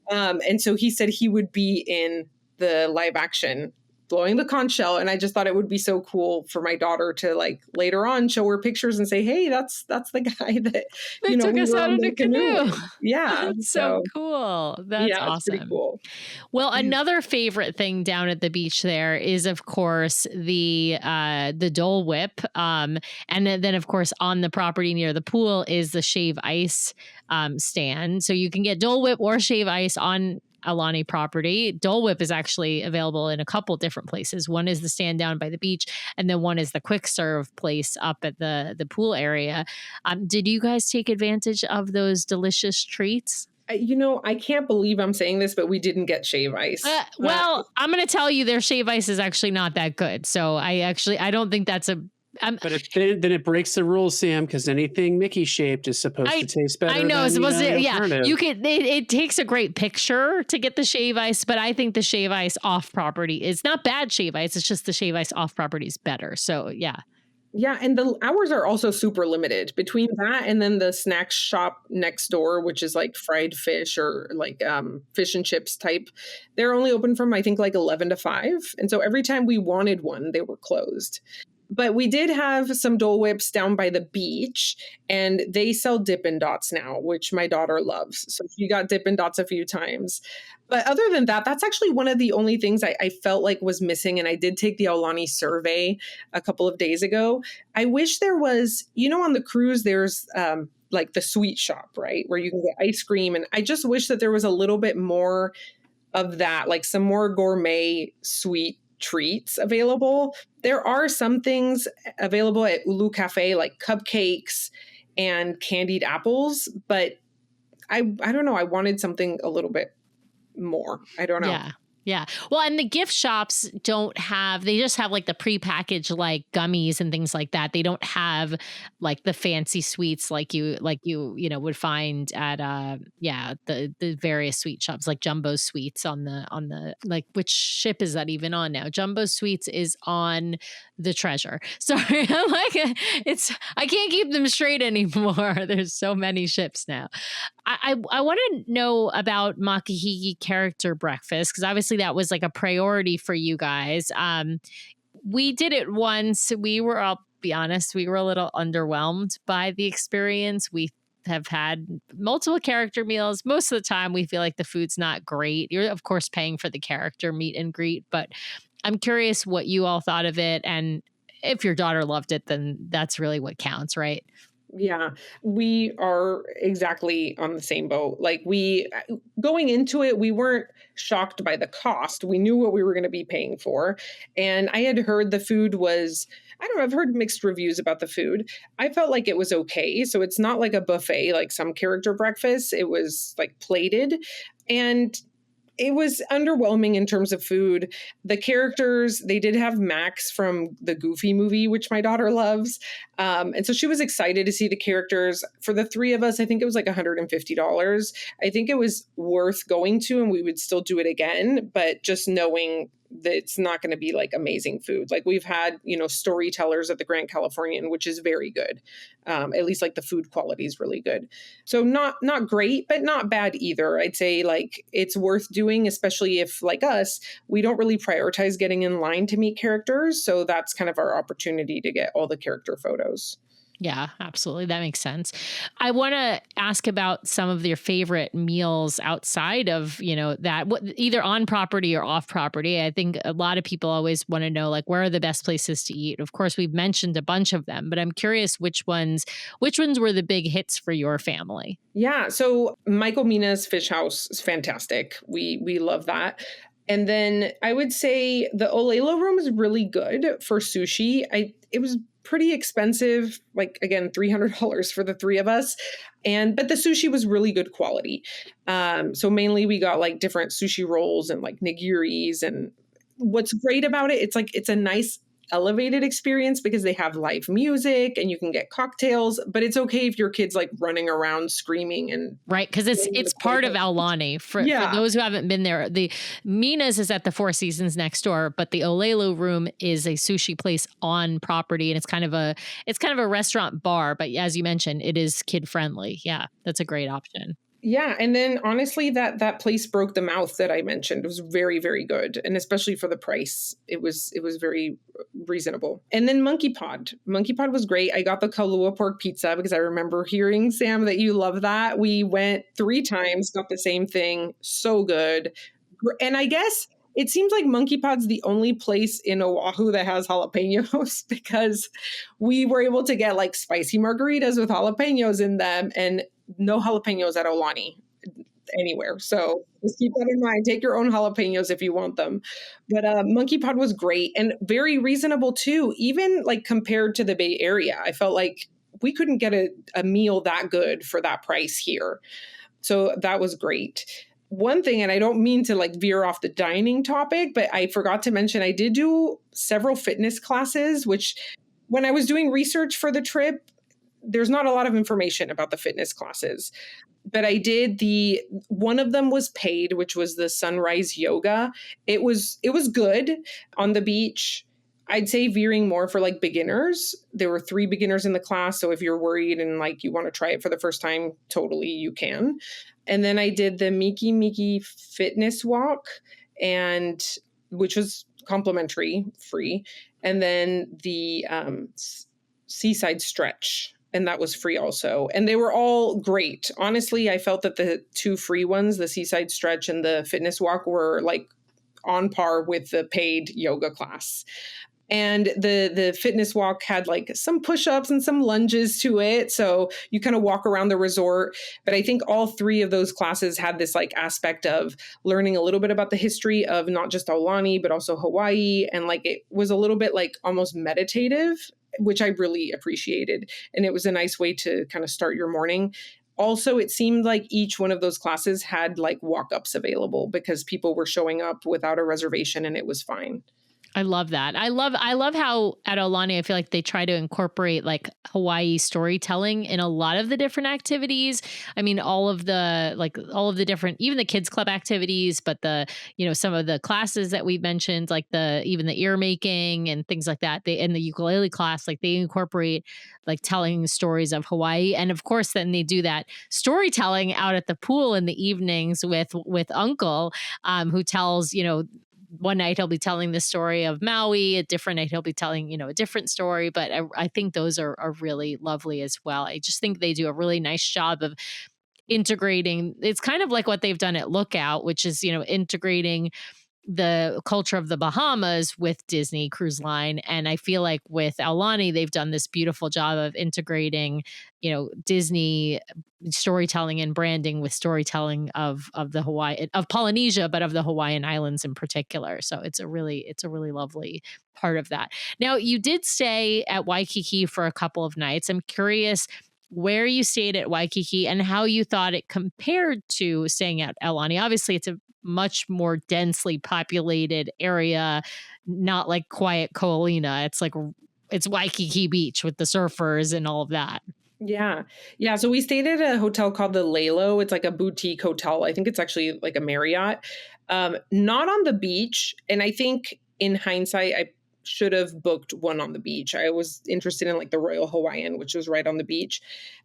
And so he said he would be in the live action blowing the conch shell. And I just thought it would be so cool for my daughter to later on show her pictures and say, hey, that's the guy that took us out in the canoe. Yeah. That's so cool. That's awesome. It's pretty cool. Well, another favorite thing down at the beach there is, of course, the Dole Whip. And then, of course, on the property near the pool is the Shave Ice stand. So you can get Dole Whip or Shave Ice on Aulani property. Dole Whip is actually available in a couple different places. One is the stand down by the beach, and then one is the quick serve place up at the pool area. Did you guys take advantage of those delicious treats? I can't believe I'm saying this, but we didn't get Shave Ice. Well, I'm going to tell you their Shave Ice is actually not that good. So I don't think that's a... But then it breaks the rules, Sam, because anything Mickey shaped is supposed to taste better. I know, it's supposed to. Yeah, you can. It takes a great picture to get the Shave Ice, but I think the Shave Ice off property is not bad. Shave Ice, it's just the Shave Ice off property is better. So yeah. Yeah, and the hours are also super limited between that and then the snack shop next door, which is fried fish or fish and chips type. They're only open from I think 11 to 5, and so every time we wanted one, they were closed. But we did have some Dole Whips down by the beach, and they sell Dippin' Dots now, which my daughter loves. So she got Dippin' Dots a few times. But other than that, that's actually one of the only things I felt like was missing. And I did take the Aulani survey a couple of days ago. I wish there was, on the cruise, there's the sweet shop, right? Where you can get ice cream. And I just wish that there was a little bit more of that, some more gourmet sweet treats available. There are some things available at Ulu Cafe, like cupcakes and candied apples, but I don't know. I wanted something a little bit more. I don't know. Yeah. Yeah. Well, and the gift shops don't have, they just have the prepackaged gummies and things like that. They don't have the fancy sweets like you would find at the various sweet shops, like Jumbo Sweets on the which ship is that even on now? Jumbo Sweets is on the Treasure. Sorry. I can't keep them straight anymore. There's so many ships now. I want to know about Makahiki character breakfast, because obviously obviously that was like a priority for you guys. We did it once. I'll be honest, we were a little underwhelmed by the experience. We have had multiple character meals. Most of the time we feel like the food's not great. You're of course paying for the character meet and greet, but I'm curious what you all thought of it. And if your daughter loved it, then that's really what counts, right? Yeah, we are exactly on the same boat. Like going into it, we weren't shocked by the cost. We knew what we were going to be paying for. And I had heard the food was, I don't know, I've heard mixed reviews about the food. I felt like it was okay. So it's not like a buffet, like some character breakfast. It was like plated. And it was underwhelming in terms of food. The characters, they did have Max from the Goofy movie, which my daughter loves. And so she was excited to see the characters. For the three of us, I think it was like $150. I think it was worth going to, and we would still do it again. But just knowing that it's not going to be like amazing food. Like we've had, storytellers at the Grand Californian, which is very good. At least like the food quality is really good. So not great, but not bad either. I'd say like it's worth doing, especially if like us, we don't really prioritize getting in line to meet characters. So that's kind of our opportunity to get all the character photos. Yeah, absolutely. That makes sense. I want to ask about some of your favorite meals outside of, that either on property or off property. I think a lot of people always want to know, like, where are the best places to eat? Of course, we've mentioned a bunch of them, but I'm curious which ones were the big hits for your family? Yeah. So Michael Mina's Fish House is fantastic. We love that. And then I would say the Olelo room is really good for sushi. It was pretty expensive, like again, $300 for the three of us. But the sushi was really good quality. So mainly we got like different sushi rolls and like nigiris. And what's great about it, it's a nice elevated experience because they have live music and you can get cocktails, but it's okay if your kid's like running around screaming and right, because it's part of Aulani. For those who haven't been there, the Mina's is at the Four Seasons next door, but the Olelo room is a sushi place on property, and it's kind of a restaurant bar, but as you mentioned, it is kid friendly. Yeah, that's a great option. Yeah. And then honestly, that place broke the mouth that I mentioned. It was very, very good. And especially for the price, it was very reasonable. And then Monkeypod was great. I got the Kalua pork pizza because I remember hearing, Sam, that you love that. We went 3 times, got the same thing. So good. And I guess it seems like Monkeypod's the only place in Oahu that has jalapenos because we were able to get like spicy margaritas with jalapenos in them and no jalapenos at Aulani anywhere. So just keep that in mind. Take your own jalapenos if you want them. But Monkeypod was great and very reasonable too, even like compared to the Bay Area. I felt like we couldn't get a meal that good for that price here. So that was great. One thing, and I don't mean to like veer off the dining topic, but I forgot to mention I did do several fitness classes, which when I was doing research for the trip, there's not a lot of information about the fitness classes, but I did one of them was paid, which was the sunrise yoga. It was good on the beach. I'd say veering more for like beginners. There were 3 beginners in the class. So if you're worried and like you want to try it for the first time, totally you can. And then I did the Miki fitness walk, and which was complimentary, free. And then the seaside stretch, and that was free also. And they were all great. Honestly, I felt that the 2 free ones, the seaside stretch and the fitness walk, were like on par with the paid yoga class. And the fitness walk had like some push-ups and some lunges to it. So you kind of walk around the resort. But I think all 3 of those classes had this like aspect of learning a little bit about the history of not just Aulani, but also Hawaii. And like it was a little bit like almost meditative, which I really appreciated. And it was a nice way to kind of start your morning. Also, it seemed like each one of those classes had like walk-ups available because people were showing up without a reservation and it was fine. I love that. I love how at Aulani, I feel like they try to incorporate like Hawaii storytelling in a lot of the different activities. I mean, all of the different, even the kids club activities, but some of the classes that we mentioned, like even the ear making and things like that. In the ukulele class, like they incorporate like telling stories of Hawaii. And of course, then they do that storytelling out at the pool in the evenings with Uncle, who tells, one night he'll be telling the story of Maui, a different night he'll be telling, a different story. But I think those are really lovely as well. I just think they do a really nice job of integrating. It's kind of like what they've done at Lookout, which is, integrating the culture of the Bahamas with Disney Cruise Line. And I feel like with Aulani, they've done this beautiful job of integrating, Disney storytelling and branding with storytelling of Polynesia, but of the Hawaiian Islands in particular. So it's a really lovely part of that. Now, you did stay at Waikiki for a couple of nights. I'm curious where you stayed at Waikiki and how you thought it compared to staying at Aulani. Obviously, it's a much more densely populated area, not like quiet Ko'olina. It's Waikiki Beach with the surfers and all of that. Yeah. Yeah. So we stayed at a hotel called the Lalo. It's like a boutique hotel. I think it's actually like a Marriott. Not on the beach. And I think in hindsight, I should have booked one on the beach. I was interested in like the Royal Hawaiian, which was right on the beach.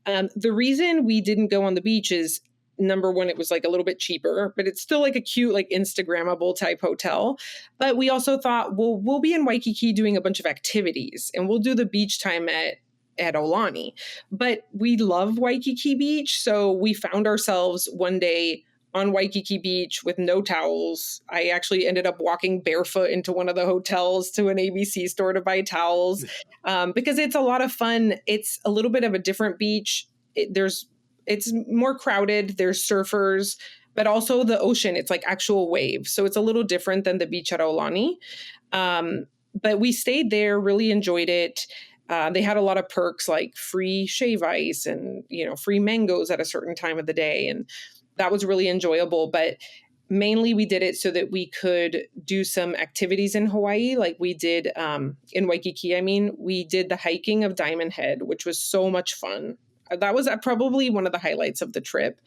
The reason we didn't go on the beach is, number one, it was like a little bit cheaper, but it's still like a cute, like Instagrammable type hotel. But we also thought, well, we'll be in Waikiki doing a bunch of activities and we'll do the beach time at Aulani. But we love Waikiki Beach. So we found ourselves one day on Waikiki Beach with no towels. I actually ended up walking barefoot into one of the hotels to an ABC store to buy towels because it's a lot of fun. It's a little bit of a different beach. It's more crowded. There's surfers, but also the ocean. It's like actual waves. So it's a little different than the beach at Aulani. But we stayed there, really enjoyed it. They had a lot of perks like free shave ice and, free mangoes at a certain time of the day. And that was really enjoyable. But mainly we did it so that we could do some activities in Hawaii. Like we did in Waikiki, we did the hiking of Diamond Head, which was so much fun. That was probably one of the highlights of the trip,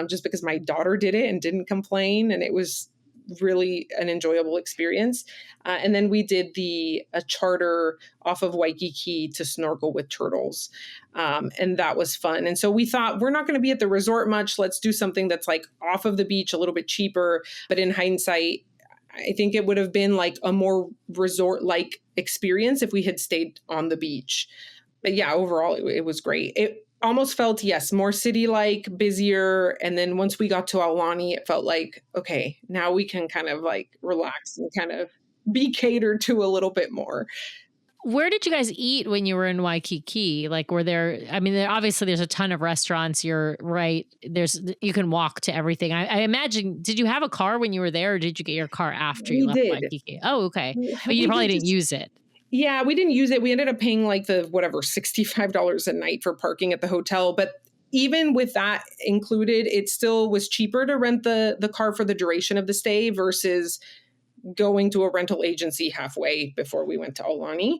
just because my daughter did it and didn't complain. And it was really an enjoyable experience. And then we did a charter off of Waikiki to snorkel with turtles. And that was fun. And so we thought, we're not going to be at the resort much. Let's do something that's like off of the beach, a little bit cheaper. But in hindsight, I think it would have been like a more resort-like experience if we had stayed on the beach. But yeah, overall, it was great. It almost felt, yes, more city-like, busier. And then once we got to Aulani, it felt like, okay, now we can kind of like relax and kind of be catered to a little bit more. Where did you guys eat when you were in Waikiki? Like, obviously there's a ton of restaurants. You're right. You can walk to everything. I imagine, did you have a car when you were there or did you get your car after you left Waikiki? Oh, okay. But you probably didn't use it. Yeah, we didn't use it. We ended up paying like $65 a night for parking at the hotel. But even with that included, it still was cheaper to rent the car for the duration of the stay versus going to a rental agency halfway before we went to Aulani.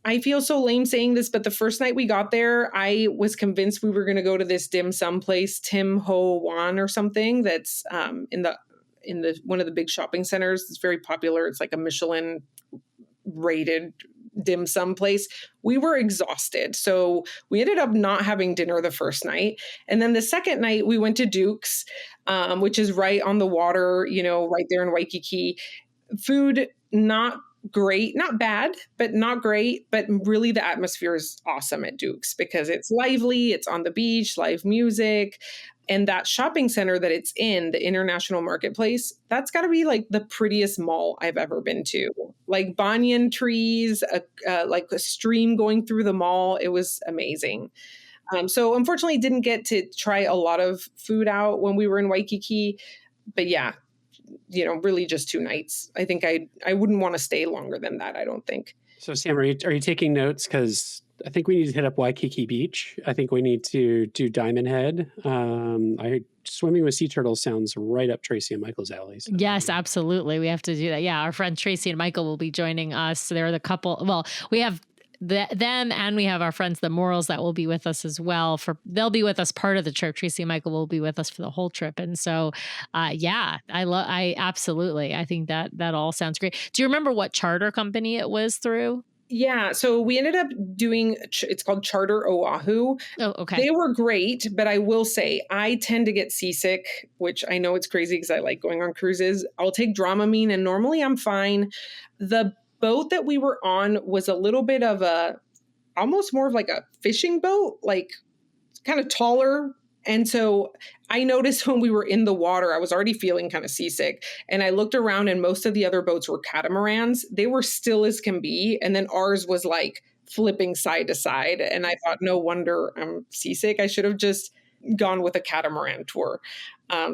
I feel so lame saying this, but the first night we got there, I was convinced we were going to go to this dim sum place, Tim Ho Wan or something, that's in the one of the big shopping centers. It's very popular. It's like a Michelin rated dim sum place. We were exhausted. So we ended up not having dinner the first night. And then the second night we went to Duke's, which is right on the water, right there in Waikiki. Food, not great, not bad, but not great. But really the atmosphere is awesome at Duke's because it's lively, it's on the beach, live music. And that shopping center that it's in, the International Marketplace, that's got to be like the prettiest mall I've ever been to. Like banyan trees, like a stream going through the mall. It was amazing. So unfortunately, didn't get to try a lot of food out when we were in Waikiki. But yeah, really just 2 nights. I think I wouldn't want to stay longer than that, I don't think. So Sam, are you taking notes? Because I think we need to hit up Waikiki Beach. I think we need to do Diamond Head. Swimming with sea turtles sounds right up Tracy and Michael's alley. So. Yes, absolutely. We have to do that. Yeah, our friend Tracy and Michael will be joining us. They're the couple. Well, we have them and we have our friends the Morals that will be with us as well. They'll be with us part of the trip. Tracy and Michael will be with us for the whole trip. And so, I absolutely. I think that all sounds great. Do you remember what charter company it was through? Yeah. So we ended up doing, it's called Charter Oahu. Oh, okay. They were great, but I will say I tend to get seasick, which I know it's crazy because I like going on cruises. I'll take Dramamine and normally I'm fine. The boat that we were on was a little bit of almost more of like a fishing boat, like kind of taller. And so I noticed when we were in the water, I was already feeling kind of seasick. And I looked around and most of the other boats were catamarans. They were still as can be. And then ours was like flipping side to side. And I thought, no wonder I'm seasick. I should have just gone with a catamaran tour.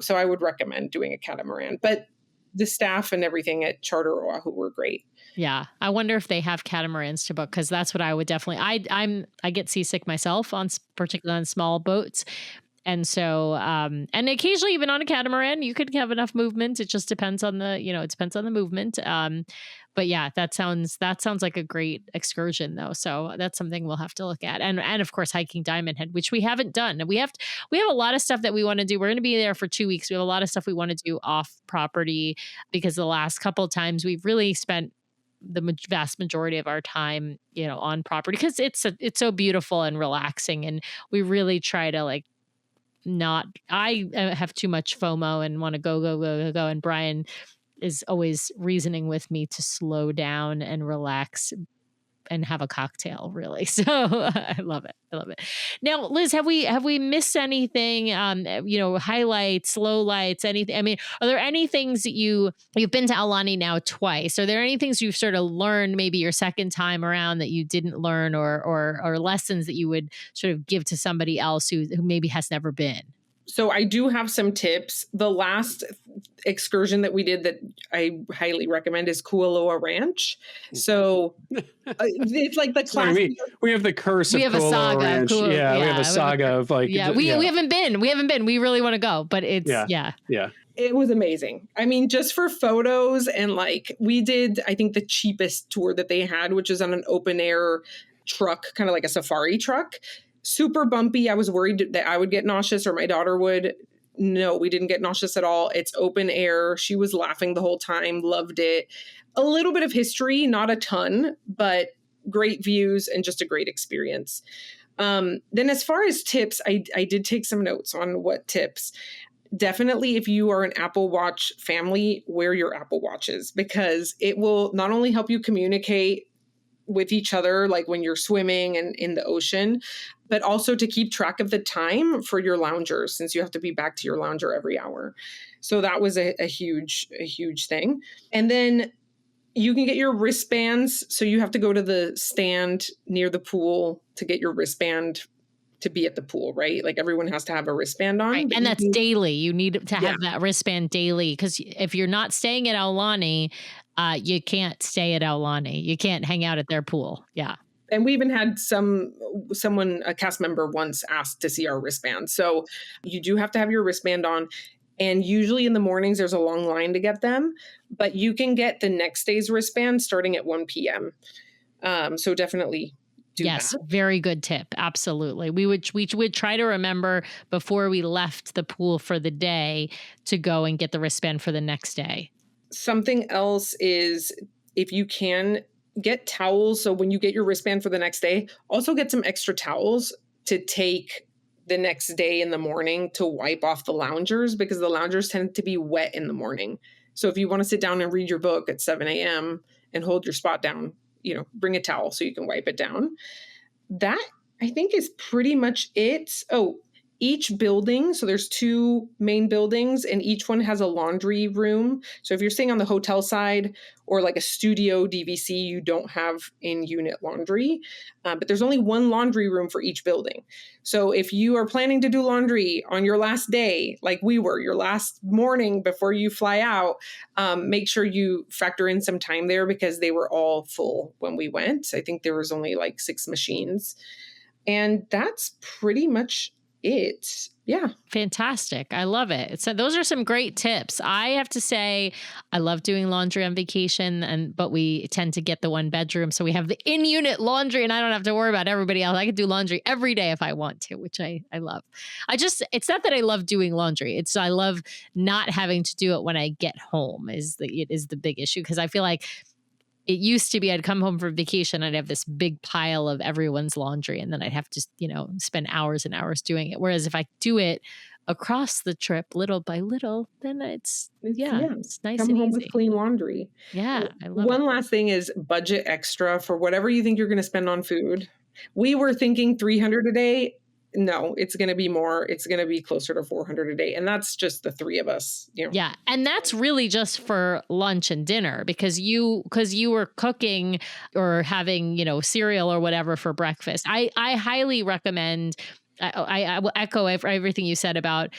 So I would recommend doing a catamaran. But the staff and everything at Charter Oahu were great. Yeah. I wonder if they have catamarans to book, because that's what I would definitely, I get seasick myself particularly on small boats. And so, and occasionally even on a catamaran, you could have enough movement. It just depends on it depends on the movement. But yeah, that sounds like a great excursion though. So that's something we'll have to look at. And of course, hiking Diamond Head, which we haven't done. We have a lot of stuff that we want to do. We're going to be there for 2 weeks. We have a lot of stuff we want to do off property because the last couple of times we've really spent the vast majority of our time, on property because it's so beautiful and relaxing. And we really try to I have too much FOMO and want to go. And Brian is always reasoning with me to slow down and relax and have a cocktail, really. So I love it. Now, Liz, have we missed anything? Highlights, lowlights, anything? I mean, are there any things that you've been to Aulani now twice? Are there any things you've sort of learned maybe your second time around that you didn't learn or lessons that you would sort of give to somebody else who maybe has never been? So I do have some tips. The last excursion that we did that I highly recommend is Kualoa Ranch. So it's like the classic. We have the curse of Kualoa Ranch. We have a saga of like. Yeah, we haven't been. We really want to go, but it's yeah. It was amazing. I mean, just for photos and we did, I think the cheapest tour that they had, which is on an open air truck, kind of like a safari truck. Super bumpy. I was worried that I would get nauseous or my daughter would. No, we didn't get nauseous at all. It's open air. She was laughing the whole time, loved it. A little bit of history, not a ton, but great views and just a great experience. Then as far as tips, I did take some notes on what tips. Definitely, if you are an Apple Watch family, wear your Apple Watches because it will not only help you communicate with each other, like when you're swimming and in the ocean, but also to keep track of the time for your loungers, since you have to be back to your lounger every hour. So that was a huge thing. And then you can get your wristbands. So you have to go to the stand near the pool to get your wristband to be at the pool, right? Like everyone has to have a wristband on. Right. And that's daily. You need to have that wristband daily because if you're not staying at Aulani, you can't stay at Aulani. You can't hang out at their pool. Yeah. And we even had someone, a cast member once asked to see our wristband. So you do have to have your wristband on. And usually in the mornings, there's a long line to get them. But you can get the next day's wristband starting at 1 p.m. So definitely do that. Very good tip. Absolutely. We would try to remember before we left the pool for the day to go and get the wristband for the next day. Something else is if you can get towels. So when you get your wristband for the next day, also get some extra towels to take the next day in the morning to wipe off the loungers because the loungers tend to be wet in the morning. So if you want to sit down and read your book at 7 a.m. and hold your spot down, bring a towel so you can wipe it down. That I think is pretty much it. Oh, each building, so there's 2 main buildings and each one has a laundry room. So if you're staying on the hotel side or like a studio DVC, you don't have in-unit laundry, but there's only 1 laundry room for each building. So if you are planning to do laundry on your last day, like we were, your last morning before you fly out, make sure you factor in some time there because they were all full when we went. I think there was only like 6 machines. And that's pretty much it. Yeah. Fantastic. I love it. So those are some great tips. I have to say, I love doing laundry on vacation, but we tend to get the 1 bedroom. So we have the in-unit laundry and I don't have to worry about everybody else. I can do laundry every day if I want to, which I love. It's not that I love doing laundry. I love not having to do it when I get home is the big issue. Cause I feel like it used to be I'd come home from vacation, I'd have this big pile of everyone's laundry, and then I'd have to, spend hours and hours doing it. Whereas if I do it across the trip, little by little, then it's nice Come and home easy. with clean laundry. Yeah, I love One last thing is budget extra for whatever you think you're going to spend on food. We were thinking $300 a day. No, it's going to be more. It's going to be closer to $400 a day. And that's just the 3 of us. Yeah. And that's really just for lunch and dinner because you were cooking or having, cereal or whatever for breakfast. I highly recommend, I will echo everything you said about,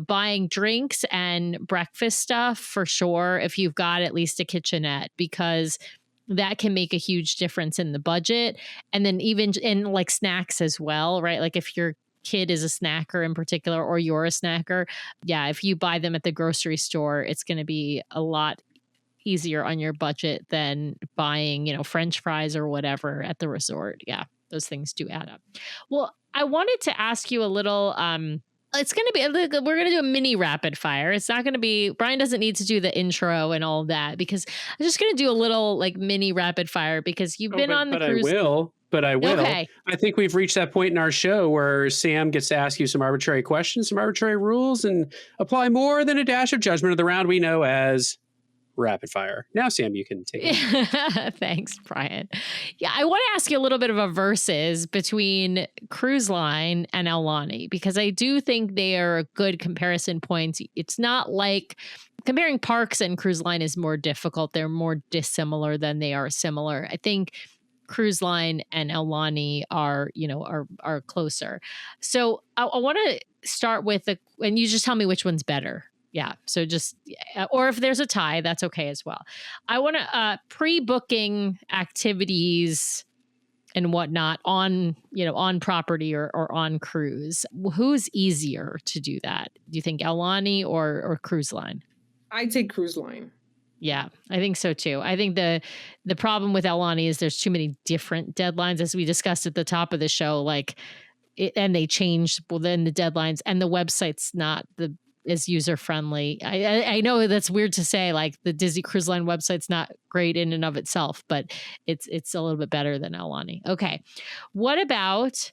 buying drinks and breakfast stuff for sure. If you've got at least a kitchenette, because that can make a huge difference in the budget. And then even in like snacks as well, right? Like if your kid is a snacker in particular, or you're a snacker, if you buy them at the grocery store, it's going to be a lot easier on your budget than buying, French fries or whatever at the resort. Yeah, those things do add up. Well, I wanted to ask you a little, it's going to be, we're going to do a mini rapid fire. It's not going to be, Brian doesn't need to do the intro and all that because I'm just going to do a little like mini rapid fire because you've been on the cruise. I will. Okay. I think we've reached that point in our show where Sam gets to ask you some arbitrary questions, some arbitrary rules, and apply more than a dash of judgment of the round we know as rapid fire. Now, Sam, you can take it. Thanks, Brian. Yeah, I want to ask you a little bit of a versus between Cruise Line and Aulani, because I do think they are good comparison points. It's not like comparing parks and Cruise Line is more difficult. They're more dissimilar than they are similar. I think Cruise Line and Aulani are closer. So I want to start with and you just tell me which one's better. Yeah. So or if there's a tie, that's okay as well. I want to pre-booking activities and whatnot on property or on cruise. Who's easier to do that? Do you think Aulani or Cruise Line? I'd say Cruise Line. Yeah, I think so too. I think the problem with Aulani is there's too many different deadlines, as we discussed at the top of the show. And they changed then the deadlines, and the website's not as user friendly. I know that's weird to say. Like the Disney Cruise Line website's not great in and of itself, but it's a little bit better than Aulani. Okay, what about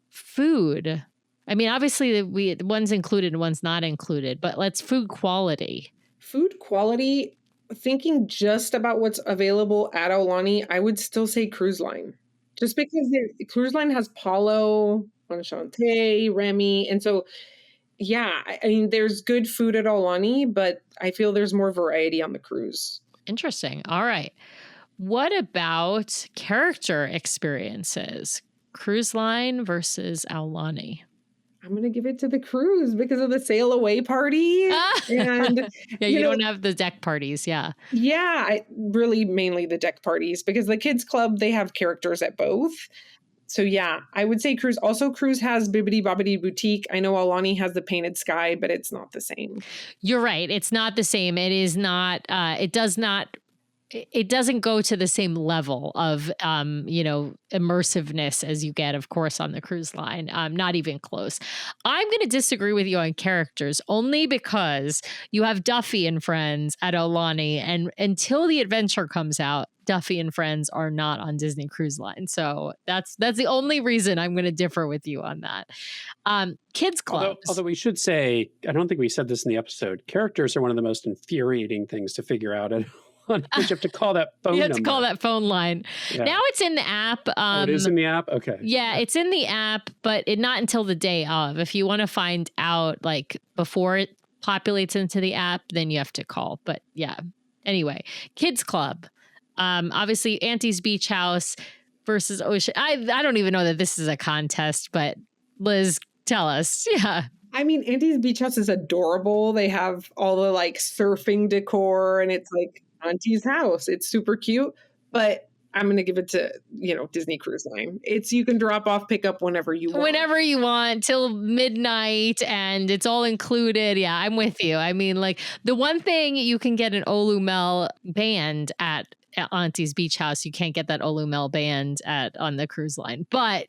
food? I mean, obviously one's included and one's not included, but let's food quality. Food quality. Thinking just about what's available at Aulani, I would still say Cruise Line. Just because Cruise Line has Palo, Enchante, Remy. And so, I mean, there's good food at Aulani, but I feel there's more variety on the cruise. Interesting. All right. What about character experiences? Cruise Line versus Aulani? I'm going to give it to the cruise because of the sail away party. And you don't have the deck parties. Yeah. Yeah. Really mainly the deck parties because the kids club, they have characters at both. So I would say cruise. Also, cruise has Bibbidi Bobbidi Boutique. I know Aulani has the Painted Sky, but it's not the same. You're right. It's not the same. It is not, it doesn't go to the same level of, immersiveness as you get, of course, on the cruise line. Not even close. I'm going to disagree with you on characters only because you have Duffy and Friends at Aulani, and until the adventure comes out, Duffy and Friends are not on Disney Cruise Line. So that's the only reason I'm going to differ with you on that. Kids clubs. Although we should say, I don't think we said this in the episode, characters are one of the most infuriating things to figure out at on. You have to call that phone You have number. to call that phone line. Yeah. Now it's in the app. It is in the app? Okay. Yeah, it's in the app, but not until the day of. If you want to find out like before it populates into the app, then you have to call. But yeah. Anyway, Kids Club. Obviously Auntie's Beach House versus Ocean. I don't even know that this is a contest, but Liz, tell us. Yeah. I mean, Auntie's Beach House is adorable. They have all the like surfing decor and it's like Auntie's house. It's super cute, but I'm going to give it to, Disney Cruise Line. You can drop off, pick up whenever you want. Whenever you want till midnight and it's all included. Yeah, I'm with you. I mean, like the one thing you can get an Olumel band at Auntie's Beach House. You can't get that Olumel band on the cruise line, but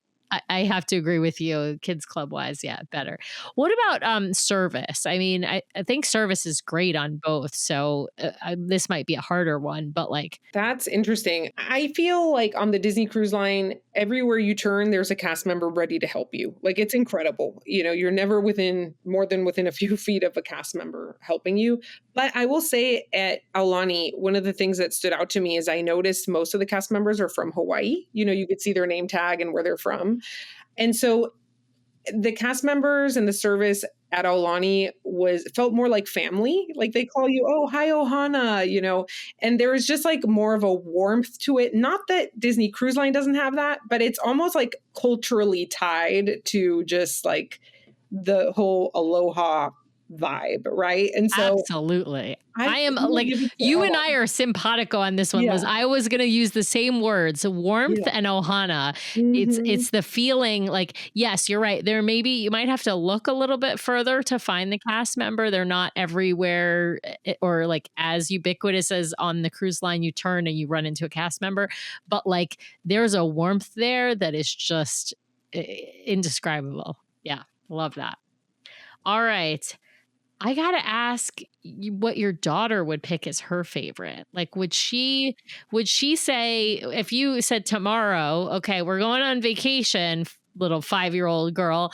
I have to agree with you. Kids Club wise, yeah, better. What about service? I mean, I think service is great on both. So this might be a harder one, but like that's interesting. I feel like on the Disney Cruise Line, everywhere you turn, there's a cast member ready to help you. Like it's incredible. You're never more than within a few feet of a cast member helping you. But I will say at Aulani, one of the things that stood out to me is I noticed most of the cast members are from Hawaii. You could see their name tag and where they're from. And so the cast members and the service at Aulani felt more like family. Like they call you, oh, hi, Ohana, and there was just like more of a warmth to it. Not that Disney Cruise Line doesn't have that, but it's almost like culturally tied to just like the whole aloha vibe, right? And so absolutely. I am like you and I are simpatico on this one, Liz. I was gonna use the same words, warmth and ohana. Mm-hmm. It's the feeling like, yes, you're right. You might have to look a little bit further to find the cast member. They're not everywhere or like as ubiquitous as on the cruise line you turn and you run into a cast member. But like there's a warmth there that is just indescribable. Yeah, love that. All right. I got to ask what your daughter would pick as her favorite. Like, would she say, if you said tomorrow, okay, we're going on vacation, little 5-year-old girl,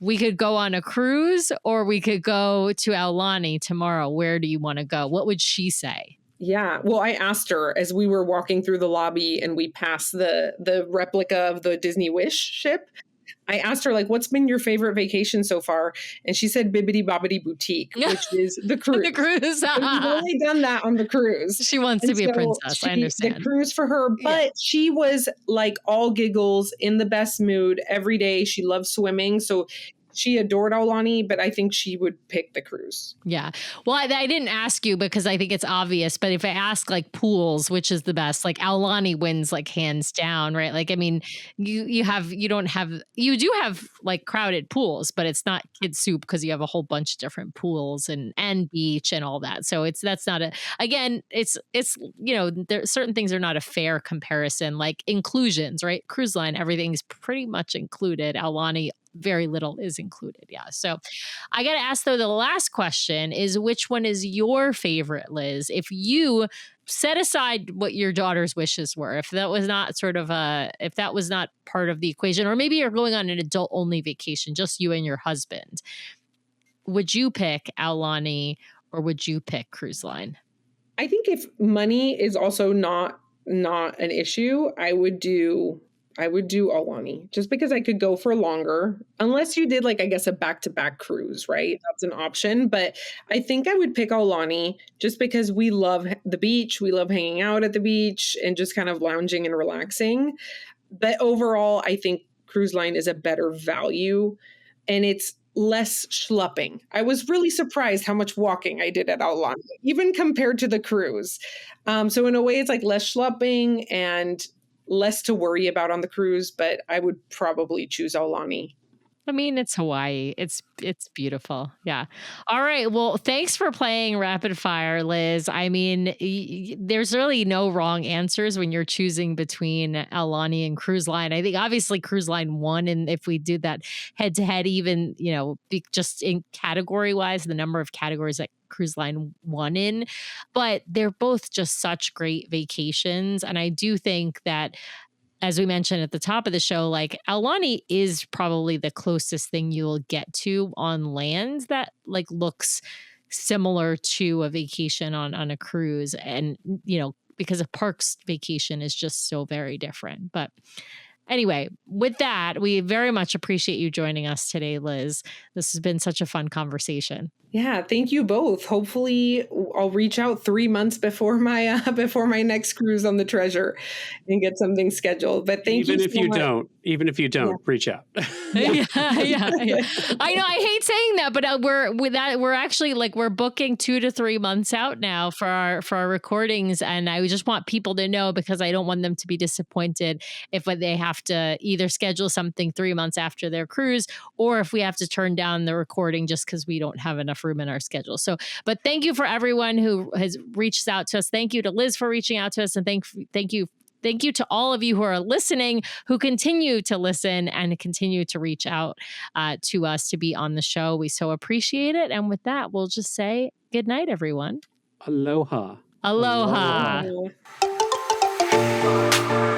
we could go on a cruise or we could go to Aulani tomorrow. Where do you want to go? What would she say? Yeah. Well, I asked her as we were walking through the lobby and we passed the replica of the Disney Wish ship. I asked her, like, what's been your favorite vacation so far? And she said Bibbidi Bobbidi Boutique, which is the cruise. The cruise. We've only done that on the cruise. She wants to be a princess. I understand. The cruise for her. But she was like all giggles, in the best mood every day. She loves swimming. So she adored Aulani, but I think she would pick the cruise. Yeah. Well, I didn't ask you because I think it's obvious, but if I ask like pools, which is the best, like Aulani wins like hands down, right? Like, I mean, you do have like crowded pools, but it's not kid soup because you have a whole bunch of different pools and beach and all that. So it's there certain things are not a fair comparison, like inclusions, right? Cruise line, everything's pretty much included. Aulani, very little is included. Yeah. So I got to ask though, the last question is, which one is your favorite, Liz? If you set aside what your daughter's wishes were, if that was not part of the equation, or maybe you're going on an adult only vacation, just you and your husband, would you pick Aulani or would you pick cruise line? I think if money is also not an issue, I would do Aulani just because I could go for longer, unless you did like, I guess, a back-to-back cruise, right? That's an option. But I think I would pick Aulani just because we love the beach. We love hanging out at the beach and just kind of lounging and relaxing. But overall, I think cruise line is a better value and it's less schlepping. I was really surprised how much walking I did at Aulani, even compared to the cruise. So in a way, it's like less schlepping and less to worry about on the cruise, but I would probably choose Aulani. I mean, it's Hawaii. It's beautiful. Yeah. All right. Well, thanks for playing Rapid Fire, Liz. I mean, there's really no wrong answers when you're choosing between Aulani and Cruise Line. I think obviously Cruise Line won. And if we do that head to head, even, just in category wise, the number of categories that Cruise Line won in, but they're both just such great vacations. And I do think that, as we mentioned at the top of the show, like Aulani is probably the closest thing you'll get to on land that like looks similar to a vacation on a cruise. And, because a parks vacation is just so very different. But anyway, with that, we very much appreciate you joining us today, Liz. This has been such a fun conversation. Yeah, thank you both. Hopefully, I'll reach out 3 months before my next cruise on the Treasure and get something scheduled. But thank you. Even if you don't, reach out. Yeah. I know. I hate saying that, but we're actually we're booking 2 to 3 months out now for our recordings, and I just want people to know, because I don't want them to be disappointed if they have to either schedule something 3 months after their cruise, or if we have to turn down the recording just because we don't have enough room in our schedule. So, but thank you for everyone who has reached out to us. Thank you to Liz for reaching out to us, and thank you to all of you who are listening, who continue to listen and continue to reach out to us to be on the show. We so appreciate it. And with that, we'll just say good night, everyone. Aloha. Aloha. Aloha.